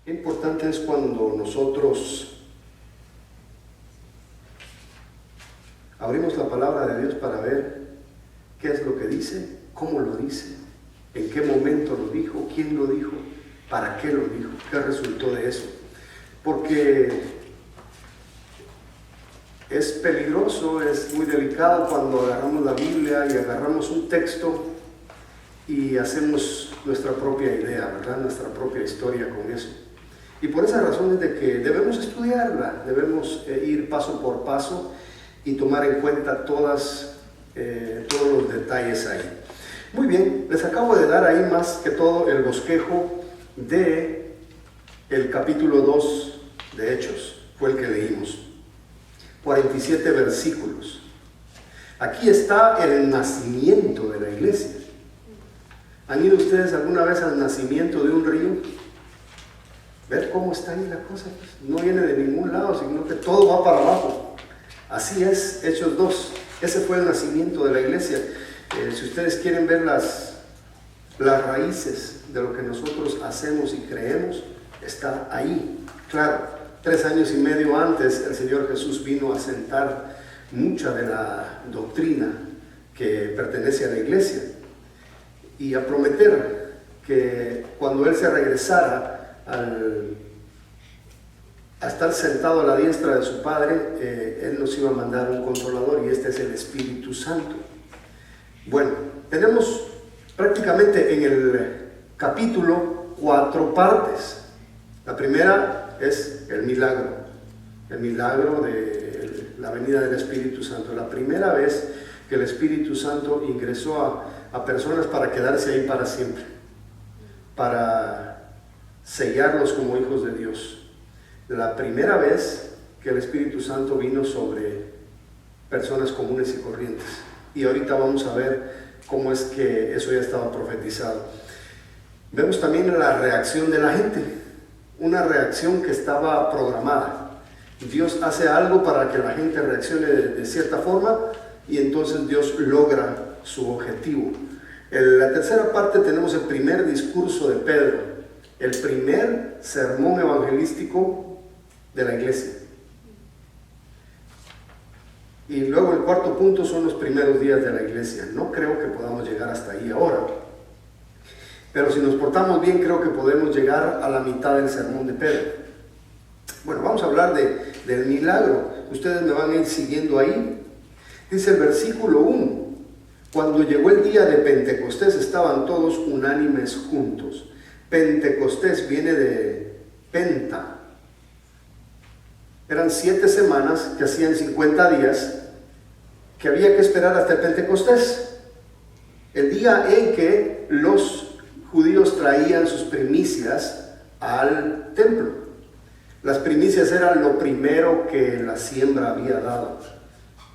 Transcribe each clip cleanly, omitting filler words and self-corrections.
Qué importante es cuando nosotros abrimos la palabra de Dios para ver qué es lo que dice, cómo lo dice, en qué momento lo dijo, quién lo dijo, para qué lo dijo, qué resultó de eso. Porque es peligroso, es muy delicado cuando agarramos la Biblia y agarramos un texto y hacemos nuestra propia idea, ¿verdad? Nuestra propia historia con eso. Y por esa razón es de que debemos estudiarla, debemos ir paso por paso y tomar en cuenta todos los detalles ahí. Muy bien, les acabo de dar ahí más que todo el bosquejo de el capítulo 2 de Hechos, fue el que leímos. 47 versículos. Aquí está el nacimiento de la iglesia. ¿Han ido ustedes alguna vez al nacimiento de un río? Ver cómo está ahí la cosa, pues no viene de ningún lado, sino que todo va para abajo. Así es, Hechos 2. Ese fue el nacimiento de la iglesia. Si ustedes quieren ver las raíces de lo que nosotros hacemos y creemos, está ahí. Claro, 3 años y medio antes el Señor Jesús vino a sentar mucha de la doctrina que pertenece a la iglesia y a prometer que cuando Él se regresara a estar sentado a la diestra de su Padre, Él nos iba a mandar un consolador, y este es el Espíritu Santo. Bueno, tenemos prácticamente en el capítulo 4 partes. La primera es el milagro de la venida del Espíritu Santo. La primera vez que el Espíritu Santo ingresó a personas para quedarse ahí para siempre, para sellarlos como hijos de Dios. La primera vez que el Espíritu Santo vino sobre personas comunes y corrientes. Y ahorita vamos a ver cómo es que eso ya estaba profetizado. Vemos también la reacción de la gente, una reacción que estaba programada. Dios hace algo para que la gente reaccione de cierta forma y entonces Dios logra su objetivo. En la tercera parte tenemos el primer discurso de Pedro, el primer sermón evangelístico de la iglesia. Y luego el cuarto punto son los primeros días de la iglesia. No creo que podamos llegar hasta ahí ahora, pero si nos portamos bien creo que podemos llegar a la mitad del sermón de Pedro. Bueno, vamos a hablar del milagro. Ustedes me van a ir siguiendo ahí. Dice el versículo 1: cuando llegó el día de Pentecostés estaban todos unánimes juntos. Pentecostés viene de penta. Eran 7 semanas que hacían 50 días que había que esperar hasta el Pentecostés, el día en que los judíos traían sus primicias al templo. Las primicias eran lo primero que la siembra había dado.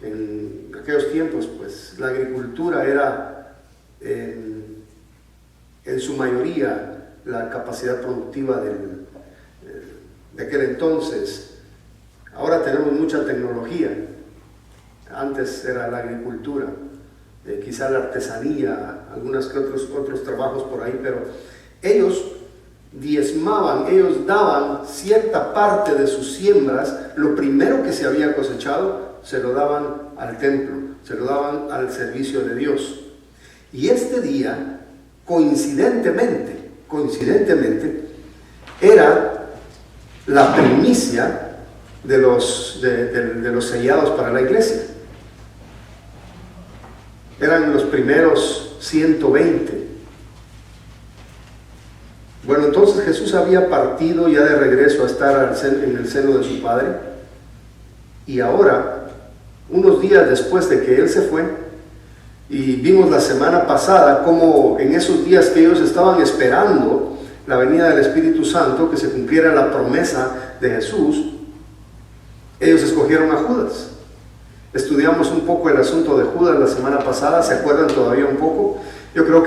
En aquellos tiempos, pues, la agricultura era en su mayoría la capacidad productiva de aquel entonces. Ahora tenemos mucha tecnología. Antes era la agricultura, quizá la artesanía, algunos que otros trabajos por ahí, pero ellos diezmaban, ellos daban cierta parte de sus siembras, lo primero que se había cosechado, se lo daban al templo, se lo daban al servicio de Dios. Y este día, coincidentemente, era la primicia de los sellados para la iglesia. Eran los primeros 120. Bueno, entonces Jesús había partido ya de regreso a estar en el seno de su Padre, y ahora, unos días después de que Él se fue, y vimos la semana pasada cómo en esos días que ellos estaban esperando la venida del Espíritu Santo, que se cumpliera la promesa de Jesús, ellos escogieron a Judas. Estudiamos un poco el asunto de Judas la semana pasada, ¿se acuerdan todavía un poco? Yo creo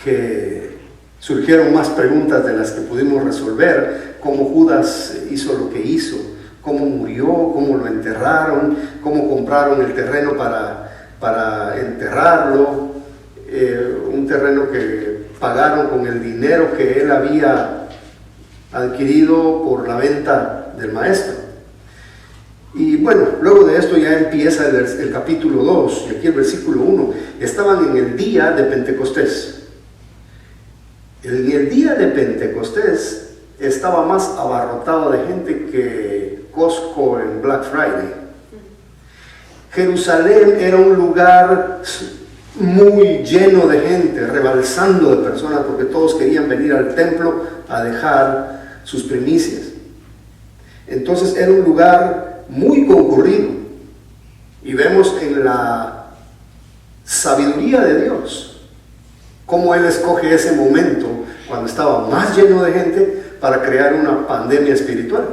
que surgieron más preguntas de las que pudimos resolver, cómo Judas hizo lo que hizo, cómo murió, cómo lo enterraron, cómo compraron el terreno para enterrarlo, un terreno que pagaron con el dinero que él había adquirido por la venta del maestro. Y bueno, luego de esto ya empieza el capítulo 2, y aquí el versículo 1. Estaban en el día de Pentecostés. En el día de Pentecostés estaba más abarrotado de gente que Costco en Black Friday. Jerusalén era un lugar muy lleno de gente, rebalsando de personas, porque todos querían venir al templo a dejar sus primicias. Entonces era un lugar muy concurrido, y vemos en la sabiduría de Dios cómo Él escoge ese momento cuando estaba más lleno de gente para crear una pandemia espiritual,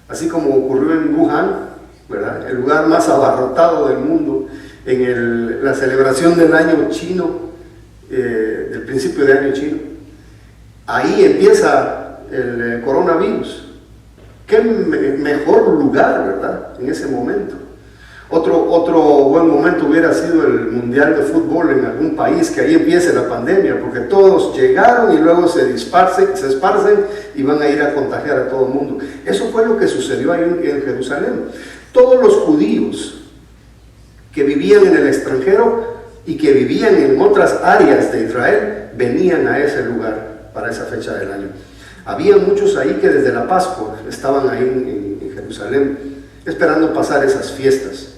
así como ocurrió en Wuhan, ¿verdad? El lugar más abarrotado del mundo, en la celebración del año chino, del principio de año chino. Ahí empieza el coronavirus. Qué mejor lugar, ¿verdad? En ese momento. Otro buen momento hubiera sido el Mundial de Fútbol en algún país, que ahí empiece la pandemia, porque todos llegaron y luego se esparcen y van a ir a contagiar a todo el mundo. Eso fue lo que sucedió ahí en Jerusalén. Todos los judíos que vivían en el extranjero y que vivían en otras áreas de Israel venían a ese lugar para esa fecha del año. Había muchos ahí que desde la Pascua estaban ahí en Jerusalén esperando pasar esas fiestas.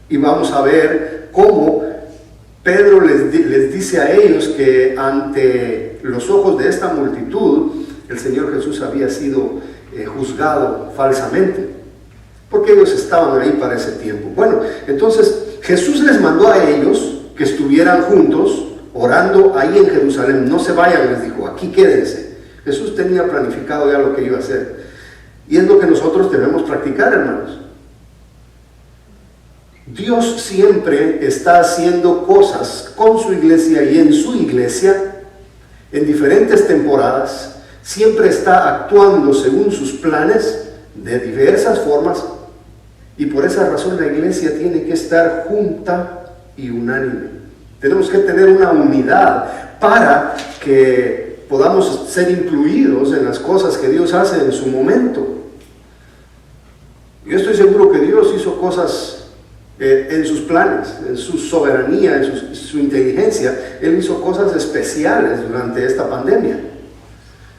Y vamos a ver cómo Pedro les dice a ellos que ante los ojos de esta multitud el Señor Jesús había sido juzgado falsamente, porque ellos estaban ahí para ese tiempo. Bueno, entonces Jesús les mandó a ellos que estuvieran juntos orando ahí en Jerusalén. No se vayan, les dijo, aquí quédense. Jesús tenía planificado ya lo que iba a hacer, y es lo que nosotros debemos practicar, hermanos. Dios siempre está haciendo cosas con su iglesia y en su iglesia en diferentes temporadas. Siempre está actuando según sus planes de diversas formas, y por esa razón la iglesia tiene que estar junta y unánime. Tenemos que tener una unidad para que podamos ser incluidos en las cosas que Dios hace en su momento. Yo estoy seguro que Dios hizo cosas en sus planes, en su soberanía, en su inteligencia. Él hizo cosas especiales durante esta pandemia.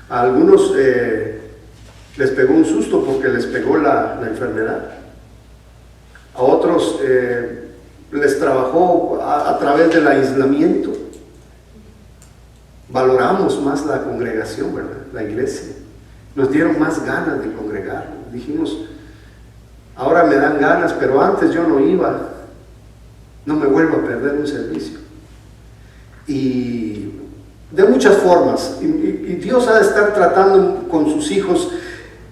A algunos les pegó un susto porque les pegó la enfermedad. A otros les trabajó a través del aislamiento. Valoramos más la congregación, ¿verdad? La iglesia. Nos dieron más ganas de congregar. Dijimos, ahora me dan ganas, pero antes yo no iba. No me vuelvo a perder un servicio. Y de muchas formas. Y Dios ha de estar tratando con sus hijos,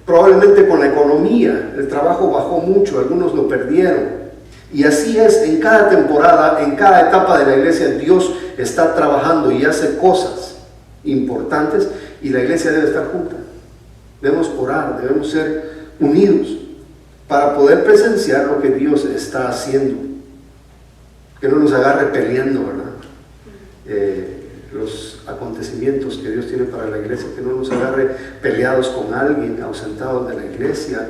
probablemente con la economía. El trabajo bajó mucho, algunos lo perdieron. Y así es en cada temporada, en cada etapa de la iglesia. Dios está trabajando y hace cosas importantes, y la iglesia debe estar junta. Debemos orar, debemos ser unidos para poder presenciar lo que Dios está haciendo. Que no nos agarre peleando, ¿verdad? Los acontecimientos que Dios tiene para la iglesia, que no nos agarre peleados con alguien, ausentados de la iglesia,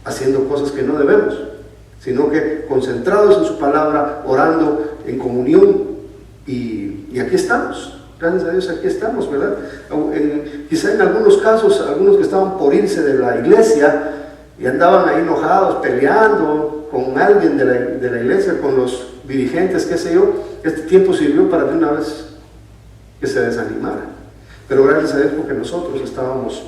haciendo cosas que no debemos, sino que concentrados en su palabra, orando en comunión, y aquí estamos. Gracias a Dios, aquí estamos, ¿verdad? Quizá en algunos casos, algunos que estaban por irse de la iglesia y andaban ahí enojados, peleando con alguien de la iglesia, con los dirigentes, qué sé yo. Este tiempo sirvió para de una vez que se desanimara. Pero gracias a Dios, porque nosotros estábamos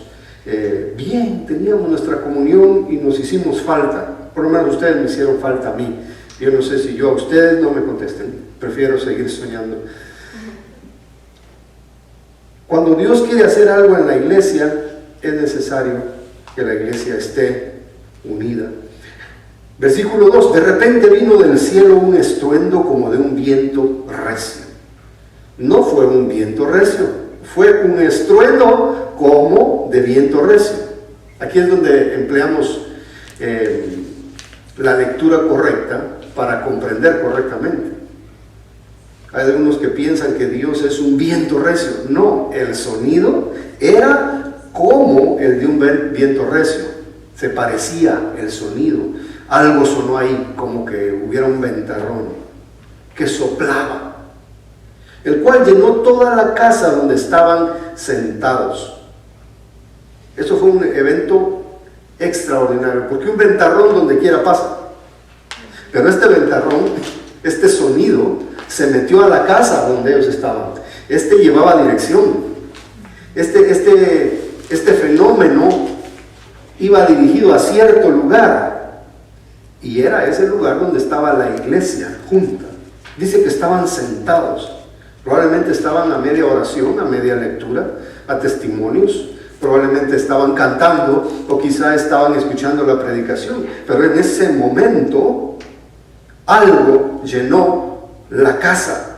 bien, teníamos nuestra comunión y nos hicimos falta. Por lo menos ustedes me hicieron falta a mí. Yo no sé si yo a ustedes no me contesten. Prefiero seguir soñando. Cuando Dios quiere hacer algo en la iglesia, es necesario que la iglesia esté unida. Versículo 2: de repente vino del cielo un estruendo como de un viento recio. No fue un viento recio, fue un estruendo como de viento recio. Aquí es donde empleamos la lectura correcta para comprender correctamente. Hay algunos que piensan que Dios es un viento recio. No, el sonido era como el de un viento recio. Se parecía el sonido. Algo sonó ahí, como que hubiera un ventarrón que soplaba, el cual llenó toda la casa donde estaban sentados. Eso fue un evento extraordinario, porque un ventarrón donde quiera pasa. Pero este ventarrón, este sonido, se metió a la casa donde ellos estaban. Llevaba dirección. Este fenómeno iba dirigido a cierto lugar, y era ese lugar donde estaba la iglesia junta. Dice que estaban sentados, probablemente estaban a media oración, a media lectura, a testimonios, probablemente estaban cantando o quizá estaban escuchando la predicación, pero en ese momento algo llenó la casa.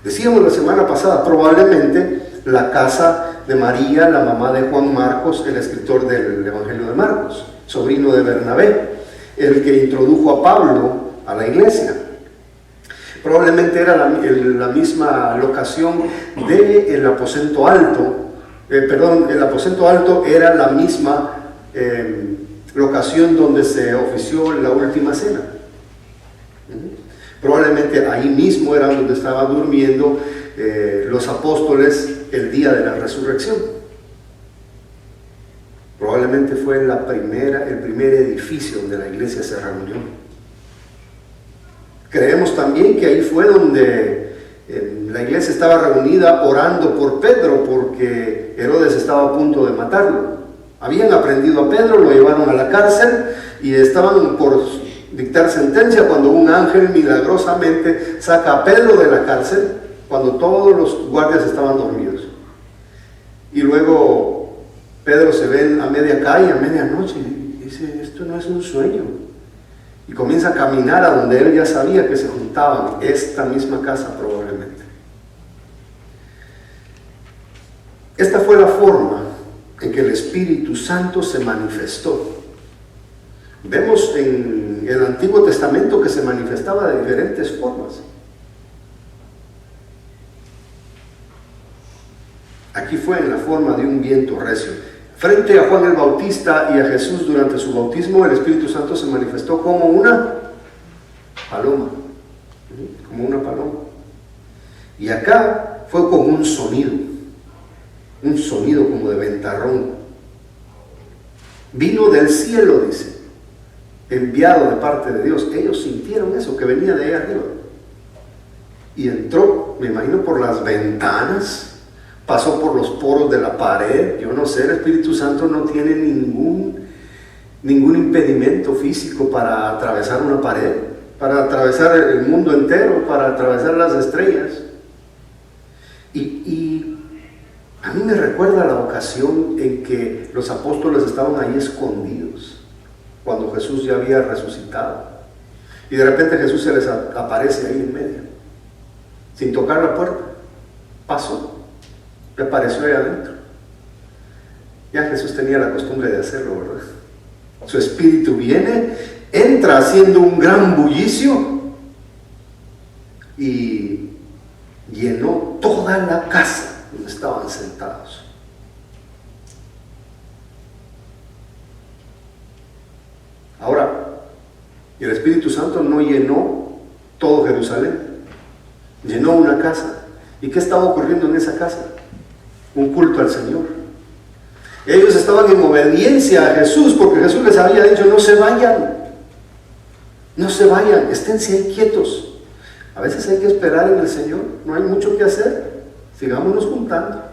Decíamos la semana pasada, probablemente la casa de María, la mamá de Juan Marcos, el escritor del Evangelio de Marcos, sobrino de Bernabé, el que introdujo a Pablo a la iglesia. Probablemente era la misma locación del aposento alto. El aposento alto era la misma locación donde se ofició la última cena. Probablemente ahí mismo era donde estaban durmiendo los apóstoles el día de la resurrección. Probablemente fue el primer edificio donde la iglesia se reunió. Creemos también que ahí fue donde la iglesia estaba reunida orando por Pedro, porque Herodes estaba a punto de matarlo. Habían aprendido a Pedro, lo llevaron a la cárcel y estaban por dictar sentencia cuando un ángel milagrosamente saca a Pedro de la cárcel, cuando todos los guardias estaban dormidos. Y luego Pedro se ve a media calle, a medianoche, y dice: esto no es un sueño. Y comienza a caminar a donde él ya sabía que se juntaban, esta misma casa probablemente. Esta fue la forma en que el Espíritu Santo se manifestó. Vemos en el Antiguo Testamento que se manifestaba de diferentes formas. Aquí fue en la forma de un viento recio. Frente a Juan el Bautista y a Jesús durante su bautismo, el Espíritu Santo se manifestó como una paloma. Como una paloma. Y acá fue como un sonido como de ventarrón. Vino del cielo, dice, enviado de parte de Dios. Ellos sintieron eso, que venía de ahí arriba. Y entró, me imagino, por las ventanas, pasó por los poros de la pared. Yo no sé, el Espíritu Santo no tiene ningún impedimento físico para atravesar una pared, para atravesar el mundo entero, para atravesar las estrellas. Y a mí me recuerda la ocasión en que los apóstoles estaban ahí escondidos, cuando Jesús ya había resucitado. Y de repente Jesús se les aparece ahí en medio, sin tocar la puerta. Pasó. Le apareció ahí adentro. Ya Jesús tenía la costumbre de hacerlo, ¿verdad? Su espíritu viene, entra haciendo un gran bullicio y llenó toda la casa donde estaban sentados. Ahora, el Espíritu Santo no llenó todo Jerusalén, llenó una casa. ¿Y qué estaba ocurriendo en esa casa? Un culto al Señor. Ellos estaban en obediencia a Jesús, porque Jesús les había dicho: no se vayan, esténse ahí quietos. A veces hay que esperar en el Señor, no hay mucho que hacer. Sigámonos juntando,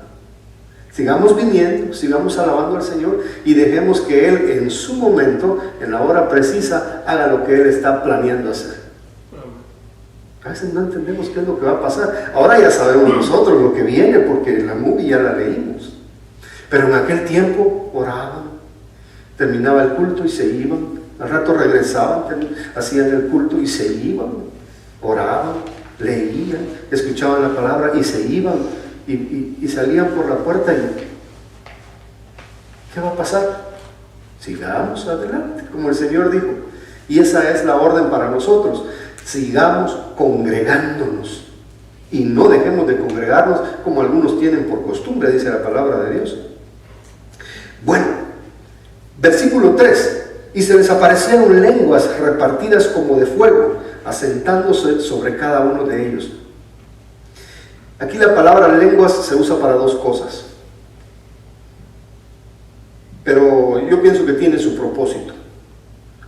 sigamos viniendo, sigamos alabando al Señor y dejemos que Él en su momento, en la hora precisa, haga lo que Él está planeando hacer. A veces no entendemos qué es lo que va a pasar. Ahora ya sabemos nosotros lo que viene, porque la movie ya la leímos. Pero en aquel tiempo oraban, terminaba el culto y se iban. Al rato regresaban, hacían el culto y se iban. Oraban, leían, escuchaban la palabra y se iban. Y salían por la puerta y ¿qué va a pasar? Sigamos adelante, como el Señor dijo. Y esa es la orden para nosotros. Sigamos congregándonos y no dejemos de congregarnos como algunos tienen por costumbre, dice la palabra de Dios. Bueno, versículo 3. Y se les aparecieron lenguas repartidas como de fuego, asentándose sobre cada uno de ellos. Aquí la palabra lenguas se usa para dos cosas, pero yo pienso que tiene su propósito.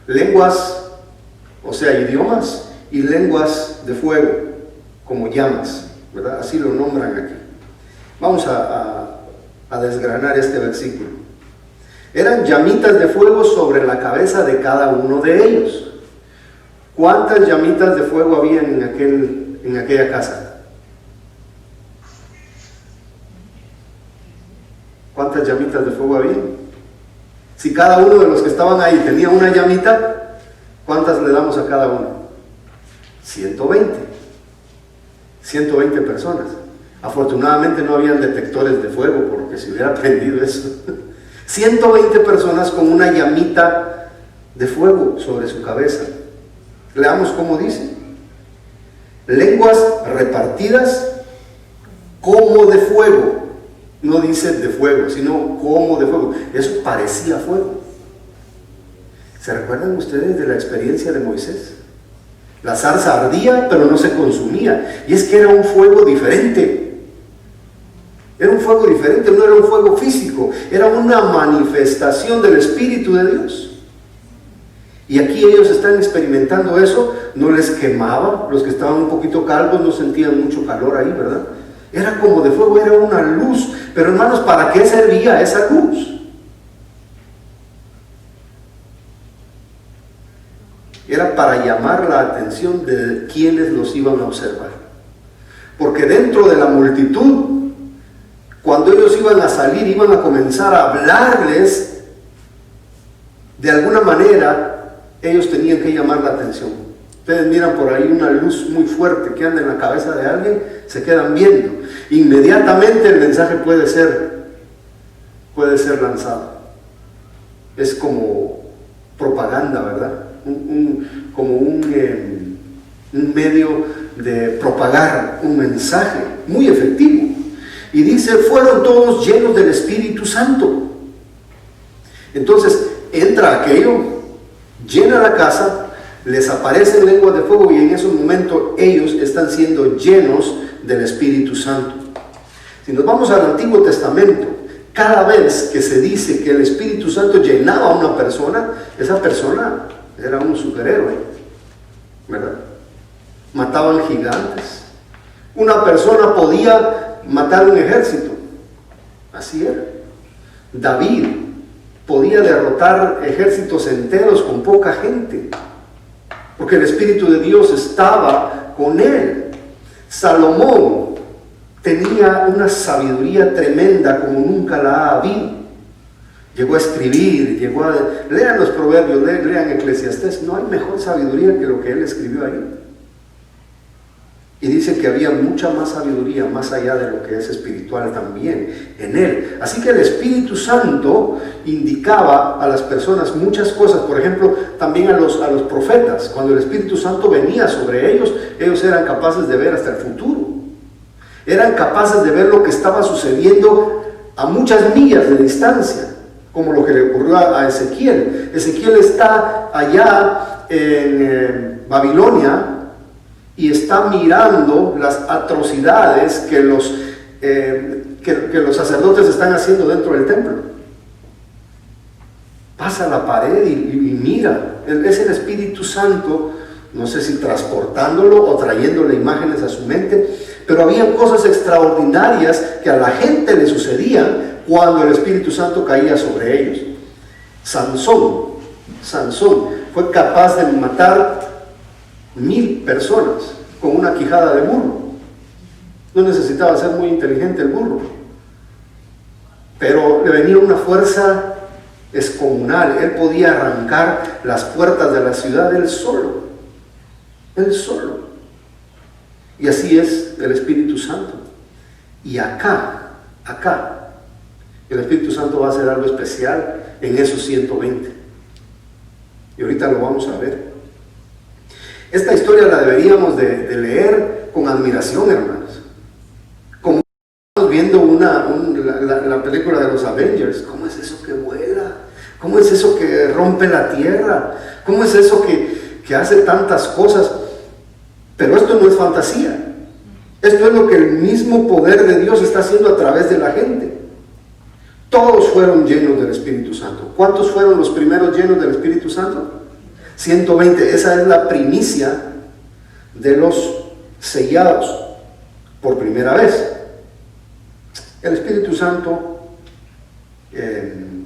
Lenguas, o sea, idiomas, y lenguas de fuego, como llamas, ¿verdad? Así lo nombran aquí. Vamos a desgranar este versículo. Eran llamitas de fuego sobre la cabeza de cada uno de ellos. ¿Cuántas llamitas de fuego había en aquella casa? ¿Cuántas llamitas de fuego había? Si cada uno de los que estaban ahí tenía una llamita, ¿cuántas le damos a cada uno? 120. 120 personas. Afortunadamente no habían detectores de fuego, porque si hubiera prendido eso. 120 personas con una llamita de fuego sobre su cabeza. Leamos cómo dice. Lenguas repartidas como de fuego. No dice de fuego, sino como de fuego. Eso parecía fuego. ¿Se recuerdan ustedes de la experiencia de Moisés? La zarza ardía, pero no se consumía. Y es que era un fuego diferente. Era un fuego diferente, no era un fuego físico. Era una manifestación del Espíritu de Dios. Y aquí ellos están experimentando eso. No les quemaba. Los que estaban un poquito calvos no sentían mucho calor ahí, ¿verdad? Era como de fuego, era una luz. Pero hermanos, ¿para qué servía esa luz? Era para llamar la atención de quienes los iban a observar. Porque dentro de la multitud, cuando ellos iban a salir, iban a comenzar a hablarles, de alguna manera, ellos tenían que llamar la atención. Ustedes miran por ahí una luz muy fuerte que anda en la cabeza de alguien, se quedan viendo. Inmediatamente el mensaje puede ser lanzado. Es como propaganda, ¿verdad? Como un medio de propagar un mensaje muy efectivo. Y dice, fueron todos llenos del Espíritu Santo. Entonces entra aquello, llena la casa, les aparecen lenguas de fuego y en ese momento ellos están siendo llenos del Espíritu Santo. Si nos vamos al Antiguo Testamento, cada vez que se dice que el Espíritu Santo llenaba a una persona, esa persona era un superhéroe, ¿verdad? Mataban gigantes. Una persona podía matar un ejército. Así era. David podía derrotar ejércitos enteros con poca gente, porque el Espíritu de Dios estaba con él. Salomón tenía una sabiduría tremenda como nunca la ha habido. Llegó a escribir, lean los proverbios, lean Eclesiastés. No hay mejor sabiduría que lo que él escribió ahí. Y dice que había mucha más sabiduría más allá de lo que es espiritual también en él. Así que el Espíritu Santo indicaba a las personas muchas cosas. Por ejemplo, también a los profetas. Cuando el Espíritu Santo venía sobre ellos, ellos eran capaces de ver hasta el futuro. Eran capaces de ver lo que estaba sucediendo a muchas millas de distancia, como lo que le ocurrió a Ezequiel. Ezequiel está allá en Babilonia y está mirando las atrocidades que los sacerdotes están haciendo dentro del templo. Pasa la pared y mira. Es el Espíritu Santo, no sé si transportándolo o trayéndole imágenes a su mente, pero había cosas extraordinarias que a la gente le sucedían cuando el Espíritu Santo caía sobre ellos. Sansón fue capaz de matar 1000 personas con una quijada de burro. No necesitaba ser muy inteligente el burro, pero le venía una fuerza descomunal. Él podía arrancar las puertas de la ciudad él solo. Y así es el Espíritu Santo. Y acá el Espíritu Santo va a hacer algo especial en esos 120. Y ahorita lo vamos a ver. Esta historia la deberíamos de leer con admiración, hermanos. Como estamos viendo la película de los Avengers. ¿Cómo es eso que vuela? ¿Cómo es eso que rompe la tierra? ¿Cómo es eso que hace tantas cosas? Pero esto no es fantasía. Esto es lo que el mismo poder de Dios está haciendo a través de la gente. Todos fueron llenos del Espíritu Santo. ¿Cuántos fueron los primeros llenos del Espíritu Santo? 120. Esa es la primicia de los sellados por primera vez. El Espíritu Santo,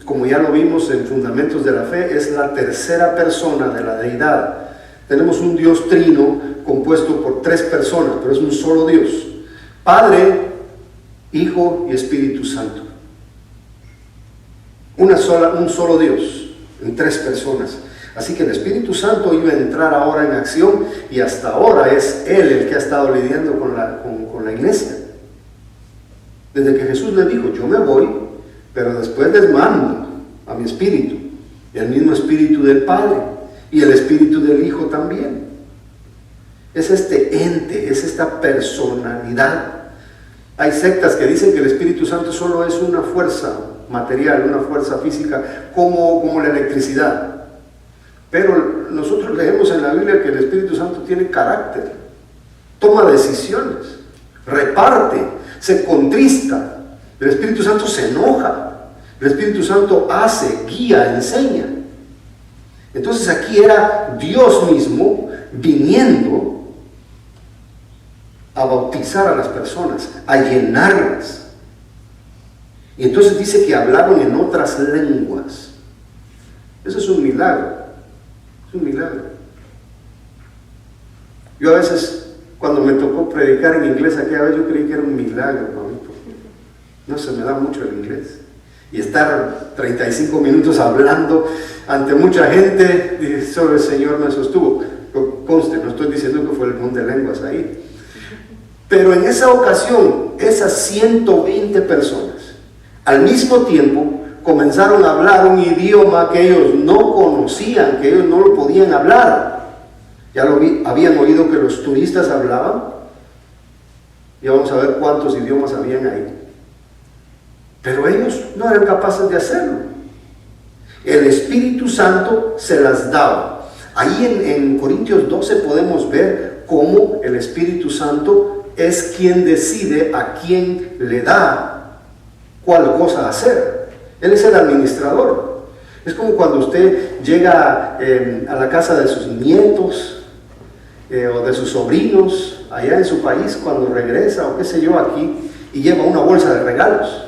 como ya lo vimos en Fundamentos de la Fe, es la tercera persona de la deidad. Tenemos un Dios trino compuesto por tres personas, pero es un solo Dios: Padre, Hijo y Espíritu Santo. Un solo Dios en tres personas. Así que el Espíritu Santo iba a entrar ahora en acción, y hasta ahora es Él el que ha estado lidiando con la iglesia. Desde que Jesús le dijo: yo me voy, pero después les mando a mi Espíritu, el mismo Espíritu del Padre y el Espíritu del Hijo también. Es este ente, es esta personalidad. Hay sectas que dicen que el Espíritu Santo solo es una fuerza material, una fuerza física, como la electricidad. Pero nosotros leemos en la Biblia que el Espíritu Santo tiene carácter, toma decisiones, reparte, se contrista. El Espíritu Santo se enoja, el Espíritu Santo hace, guía, enseña. Entonces aquí era Dios mismo viniendo a bautizar a las personas, a llenarlas. Y entonces dice que hablaron en otras lenguas. Eso es un milagro. Es un milagro. Yo a veces, cuando me tocó predicar en inglés aquella vez, yo creí que era un milagro para mí. No se me da mucho el inglés. Y estar 35 minutos hablando ante mucha gente, y solo el Señor me sostuvo. Conste, no estoy diciendo que fue el boom de lenguas ahí. Pero en esa ocasión, esas 120 personas, al mismo tiempo, comenzaron a hablar un idioma que ellos no conocían, que ellos no lo podían hablar. Ya habían oído que los turistas hablaban. Ya vamos a ver cuántos idiomas habían ahí. Pero ellos no eran capaces de hacerlo. El Espíritu Santo se las daba. Ahí en Corintios 12 podemos ver cómo el Espíritu Santo es quien decide a quién le da cuál cosa hacer. Él es el administrador. Es como cuando usted llega a la casa de sus nietos o de sus sobrinos allá en su país, cuando regresa o qué sé yo aquí, y lleva una bolsa de regalos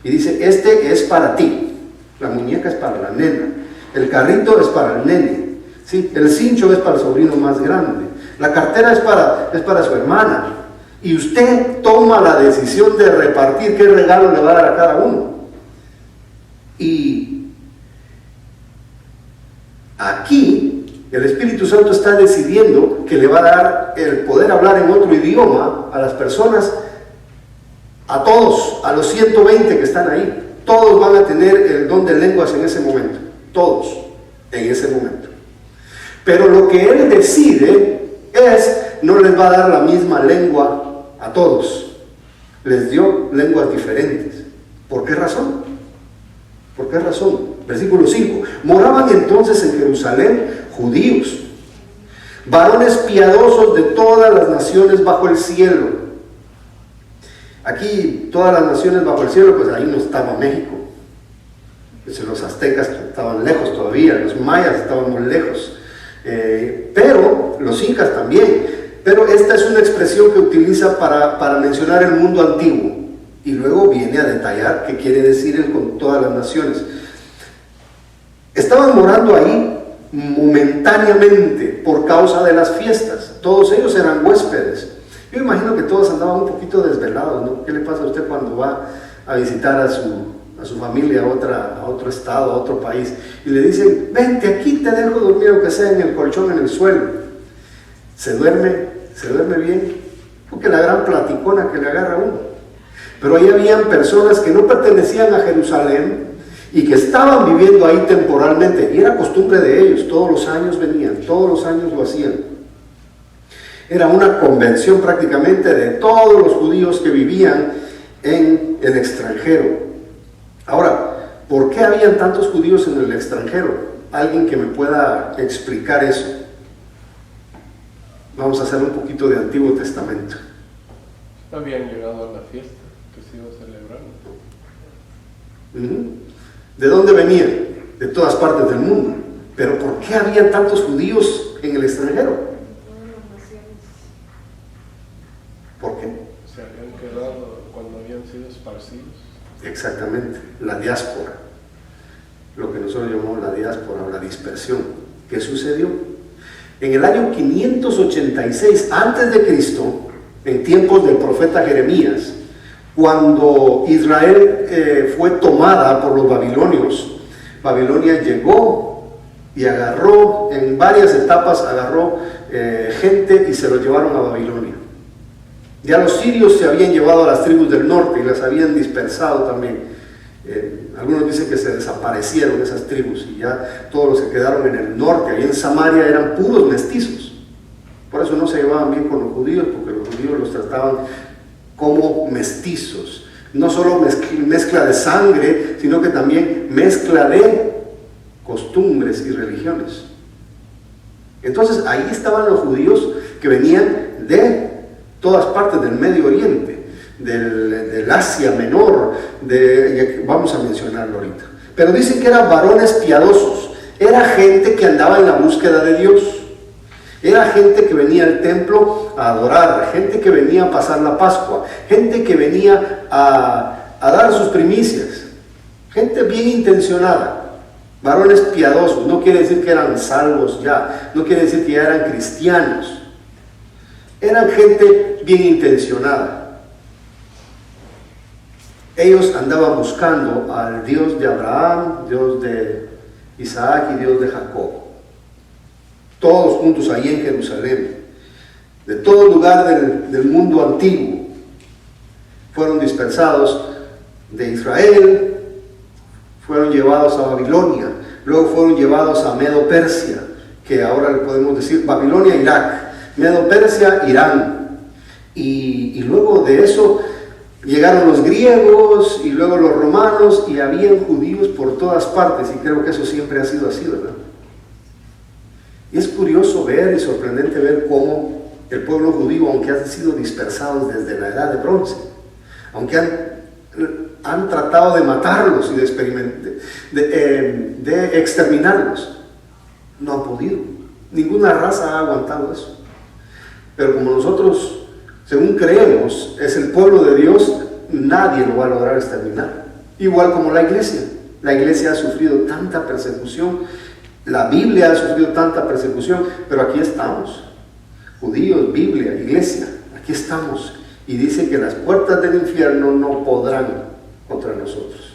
y dice: este es para ti, la muñeca es para la nena, el carrito es para el nene, ¿sí? El cincho es para el sobrino más grande, la cartera es para su hermana, y usted toma la decisión de repartir qué regalo le va a dar a cada uno. Y aquí el Espíritu Santo está decidiendo que le va a dar el poder hablar en otro idioma a las personas, a todos, a los 120 que están ahí. Todos van a tener el don de lenguas en ese momento, todos en ese momento. Pero lo que Él decide es, no les va a dar la misma lengua a todos, les dio lenguas diferentes. ¿Por qué razón? ¿Por qué razón? Versículo 5. Moraban entonces en Jerusalén judíos, varones piadosos de todas las naciones bajo el cielo. Aquí, todas las naciones bajo el cielo, pues ahí no estaba México. Pues los aztecas estaban lejos todavía, los mayas estaban muy lejos, pero los incas también. Pero esta es una expresión que utiliza para mencionar el mundo antiguo. Y luego viene a detallar qué quiere decir él con todas las naciones. Estaban morando ahí momentáneamente por causa de las fiestas. Todos ellos eran huéspedes. Yo imagino que todos andaban un poquito desvelados, ¿no? ¿Qué le pasa a usted cuando va a visitar a su familia a otro estado, a otro país? Y le dicen: vente, aquí te dejo dormir, aunque sea en el colchón, en el suelo. Se duerme bien, porque la gran platicona que le agarra a uno. Pero ahí habían personas que no pertenecían a Jerusalén y que estaban viviendo ahí temporalmente, y era costumbre de ellos, todos los años venían, todos los años lo hacían. Era una convención prácticamente de todos los judíos que vivían en el extranjero. Ahora, ¿por qué habían tantos judíos en el extranjero? ¿Alguien que me pueda explicar eso? Vamos a hacer un poquito de Antiguo Testamento. Habían llegado a la fiesta que se iba a celebrar. ¿De dónde venían? De todas partes del mundo. Pero ¿por qué había tantos judíos en el extranjero? ¿Por qué? Se habían quedado cuando habían sido esparcidos. Exactamente, la diáspora. Lo que nosotros llamamos la diáspora o la dispersión. ¿Qué sucedió? En el año 586 antes de Cristo, en tiempos del profeta Jeremías, cuando Israel fue tomada por los babilonios, Babilonia llegó y agarró, en varias etapas agarró gente y se los llevaron a Babilonia. Ya los sirios se habían llevado a las tribus del norte y las habían dispersado también. Algunos dicen que se desaparecieron esas tribus y ya todos los que quedaron en el norte, ahí en Samaria, eran puros mestizos. Por eso no se llevaban bien con los judíos, porque los judíos los trataban como mestizos. No solo mezcla de sangre, sino que también mezcla de costumbres y religiones. Entonces ahí estaban los judíos que venían de todas partes del Medio Oriente, del Asia Menor, vamos a mencionarlo ahorita. Pero dicen que eran varones piadosos, era gente que andaba en la búsqueda de Dios, era gente que venía al templo a adorar, gente que venía a pasar la Pascua, gente que venía a dar sus primicias, gente bien intencionada. Varones piadosos, no quiere decir que eran salvos ya, no quiere decir que ya eran cristianos, eran gente bien intencionada. Ellos andaban buscando al Dios de Abraham, Dios de Isaac y Dios de Jacob. Todos juntos ahí en Jerusalén. De todo lugar del mundo antiguo. Fueron dispersados de Israel, fueron llevados a Babilonia, luego fueron llevados a Medo-Persia, que ahora le podemos decir Babilonia, Irak, Medo-Persia, Irán. Y luego de eso llegaron los griegos y luego los romanos y habían judíos por todas partes y creo que eso siempre ha sido así, ¿verdad? Y es curioso ver y sorprendente ver cómo el pueblo judío, aunque han sido dispersados desde la edad de bronce, aunque han tratado de matarlos y de exterminarlos, no han podido. Ninguna raza ha aguantado eso. Pero como nosotros, según creemos, es el pueblo de Dios, nadie lo va a lograr exterminar. Igual como la iglesia. La iglesia ha sufrido tanta persecución, la Biblia ha sufrido tanta persecución, pero aquí estamos. Judíos, Biblia, iglesia, aquí estamos. Y dice que las puertas del infierno no podrán contra nosotros.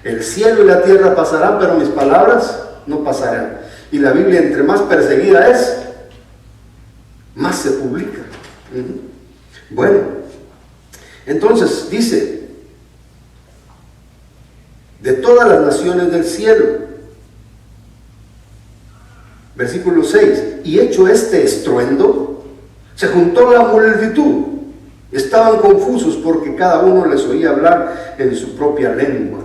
El cielo y la tierra pasarán, pero mis palabras no pasarán. Y la Biblia, entre más perseguida es, más se publica. Bueno, entonces dice, de todas las naciones del cielo, versículo 6, y hecho este estruendo, se juntó la multitud, estaban confusos porque cada uno les oía hablar en su propia lengua.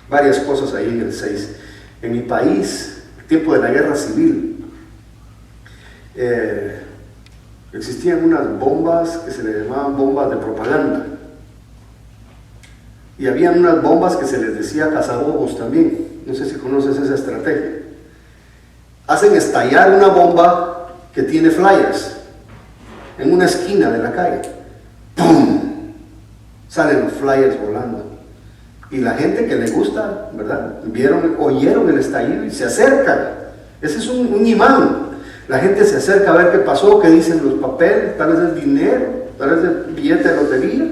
Varias cosas ahí en el 6. En mi país, el tiempo de la guerra civil, existían unas bombas que se le llamaban bombas de propaganda. Y habían unas bombas que se les decía cazabobos también. No sé si conoces esa estrategia. Hacen estallar una bomba que tiene flyers en una esquina de la calle. ¡Pum! Salen los flyers volando. Y la gente que le gusta, ¿verdad? Oyeron el estallido y se acercan. Ese es un imán. La gente se acerca a ver qué pasó, qué dicen los papeles, tal vez es dinero, tal vez es billete de lotería.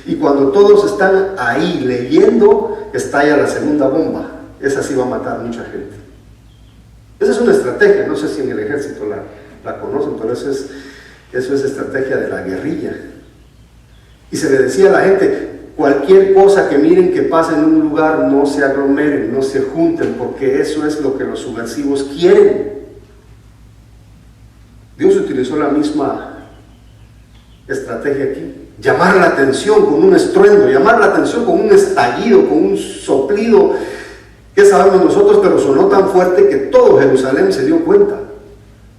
Y cuando todos están ahí leyendo, estalla la segunda bomba. Esa sí va a matar a mucha gente. Esa es una estrategia, no sé si en el ejército la conocen, pero eso es estrategia de la guerrilla. Y se le decía a la gente, cualquier cosa que miren que pase en un lugar, no se aglomeren, no se junten, porque eso es lo que los subversivos quieren. Dios utilizó la misma estrategia aquí. llamar la atención con un estruendo, llamar la atención con un estallido, con un soplido, que sabemos nosotros, pero sonó tan fuerte que todo Jerusalén se dio cuenta.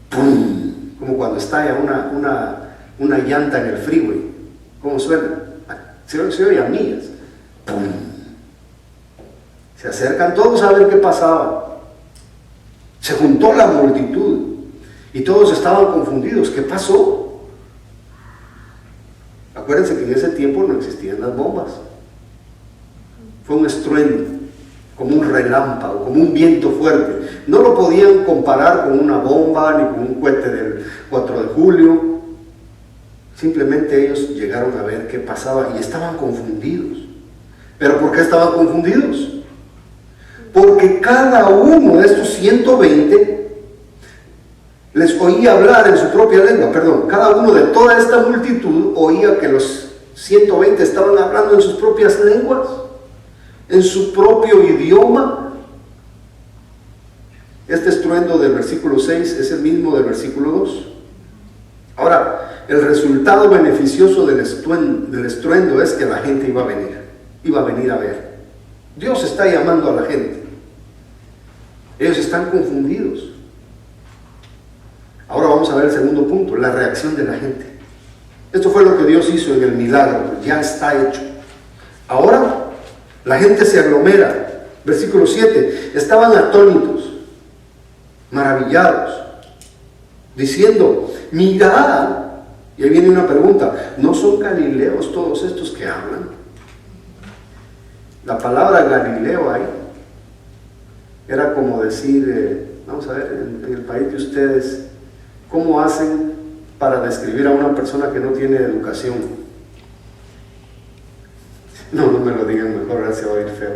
¡Pum! Como cuando estalla una llanta en el freeway. ¿Cómo suena? Se oye a millas. ¡Pum! Se acercan todos a ver qué pasaba. Se juntó la multitud y todos estaban confundidos. ¿Qué pasó? Acuérdense que en ese tiempo no existían las bombas. Fue un estruendo, como un relámpago, como un viento fuerte. No lo podían comparar con una bomba ni con un cohete del 4 de julio. Simplemente ellos llegaron a ver qué pasaba y estaban confundidos. ¿Pero por qué estaban confundidos? Porque cada uno de estos 120 les oía hablar en su propia lengua. Perdón, cada uno de toda esta multitud oía que los 120 estaban hablando en sus propias lenguas, en su propio idioma. Este estruendo del versículo 6 es el mismo del versículo 2. Ahora, el resultado beneficioso del estruendo es que la gente iba a venir a ver. Dios está llamando a la gente. Ellos están confundidos. Ahora vamos a ver el segundo punto, la reacción de la gente. Esto fue lo que Dios hizo en el milagro, ya está hecho. Ahora la gente se aglomera. Versículo 7, estaban atónitos, maravillados, diciendo, mirad. Y ahí viene una pregunta, ¿no son galileos todos estos que hablan? La palabra Galileo ahí era como decir, vamos a ver, en el país de ustedes, ¿cómo hacen para describir a una persona que no tiene educación? No me lo digan mejor, ahora se va a oír feo.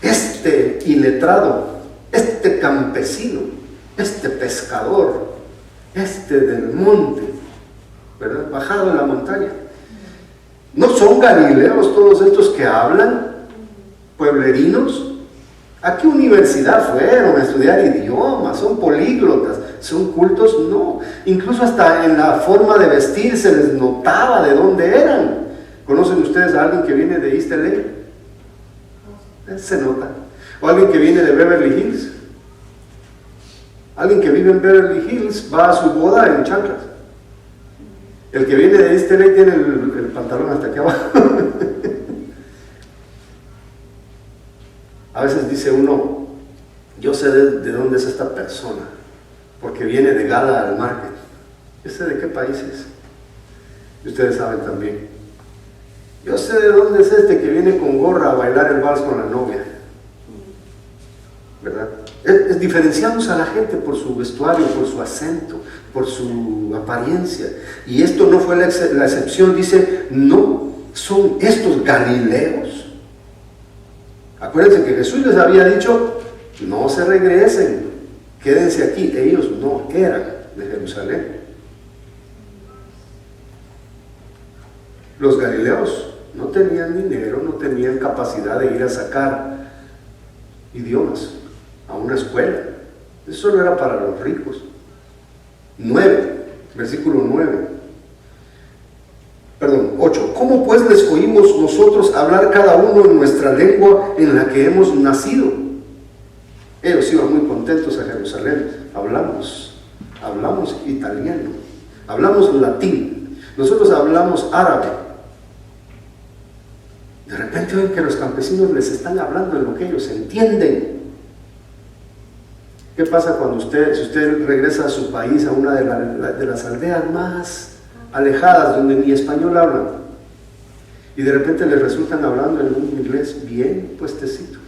Este iletrado, este campesino, este pescador, este del monte, ¿verdad? Bajado de la montaña. ¿No son galileos todos estos que hablan? ¿Pueblerinos? ¿A qué universidad fueron a estudiar idiomas? ¿Son políglotas? ¿Son cultos? No. Incluso hasta en la forma de vestir se les notaba de dónde eran. ¿Conocen ustedes a alguien que viene de East LA? Se nota. ¿O alguien que viene de Beverly Hills? Alguien que vive en Beverly Hills va a su boda en chanclas. El que viene de East LA tiene el pantalón hasta aquí abajo. A veces dice uno, yo sé de dónde es esta persona, porque viene de gala al market. Yo sé de qué país es. Y ustedes saben también. Yo sé de dónde es este que viene con gorra a bailar el vals con la novia. ¿Verdad? Diferenciamos a la gente por su vestuario, por su acento, por su apariencia. Y esto no fue la excepción. Dice, no, son estos galileos. Acuérdense que Jesús les había dicho, no se regresen, quédense aquí. Ellos no eran de Jerusalén. Los galileos no tenían dinero, no tenían capacidad de ir a sacar idiomas a una escuela. Eso solo era para los ricos. 9, versículo 8. ¿Cómo pues les oímos nosotros hablar cada uno en nuestra lengua en la que hemos nacido? Ellos iban muy contentos a Jerusalén. Hablamos italiano, hablamos latín, nosotros hablamos árabe. De repente ven que los campesinos les están hablando en lo que ellos entienden. ¿Qué pasa cuando si usted regresa a su país, a una de las aldeas más alejadas donde ni español hablan, y de repente les resultan hablando en un inglés bien puestecito?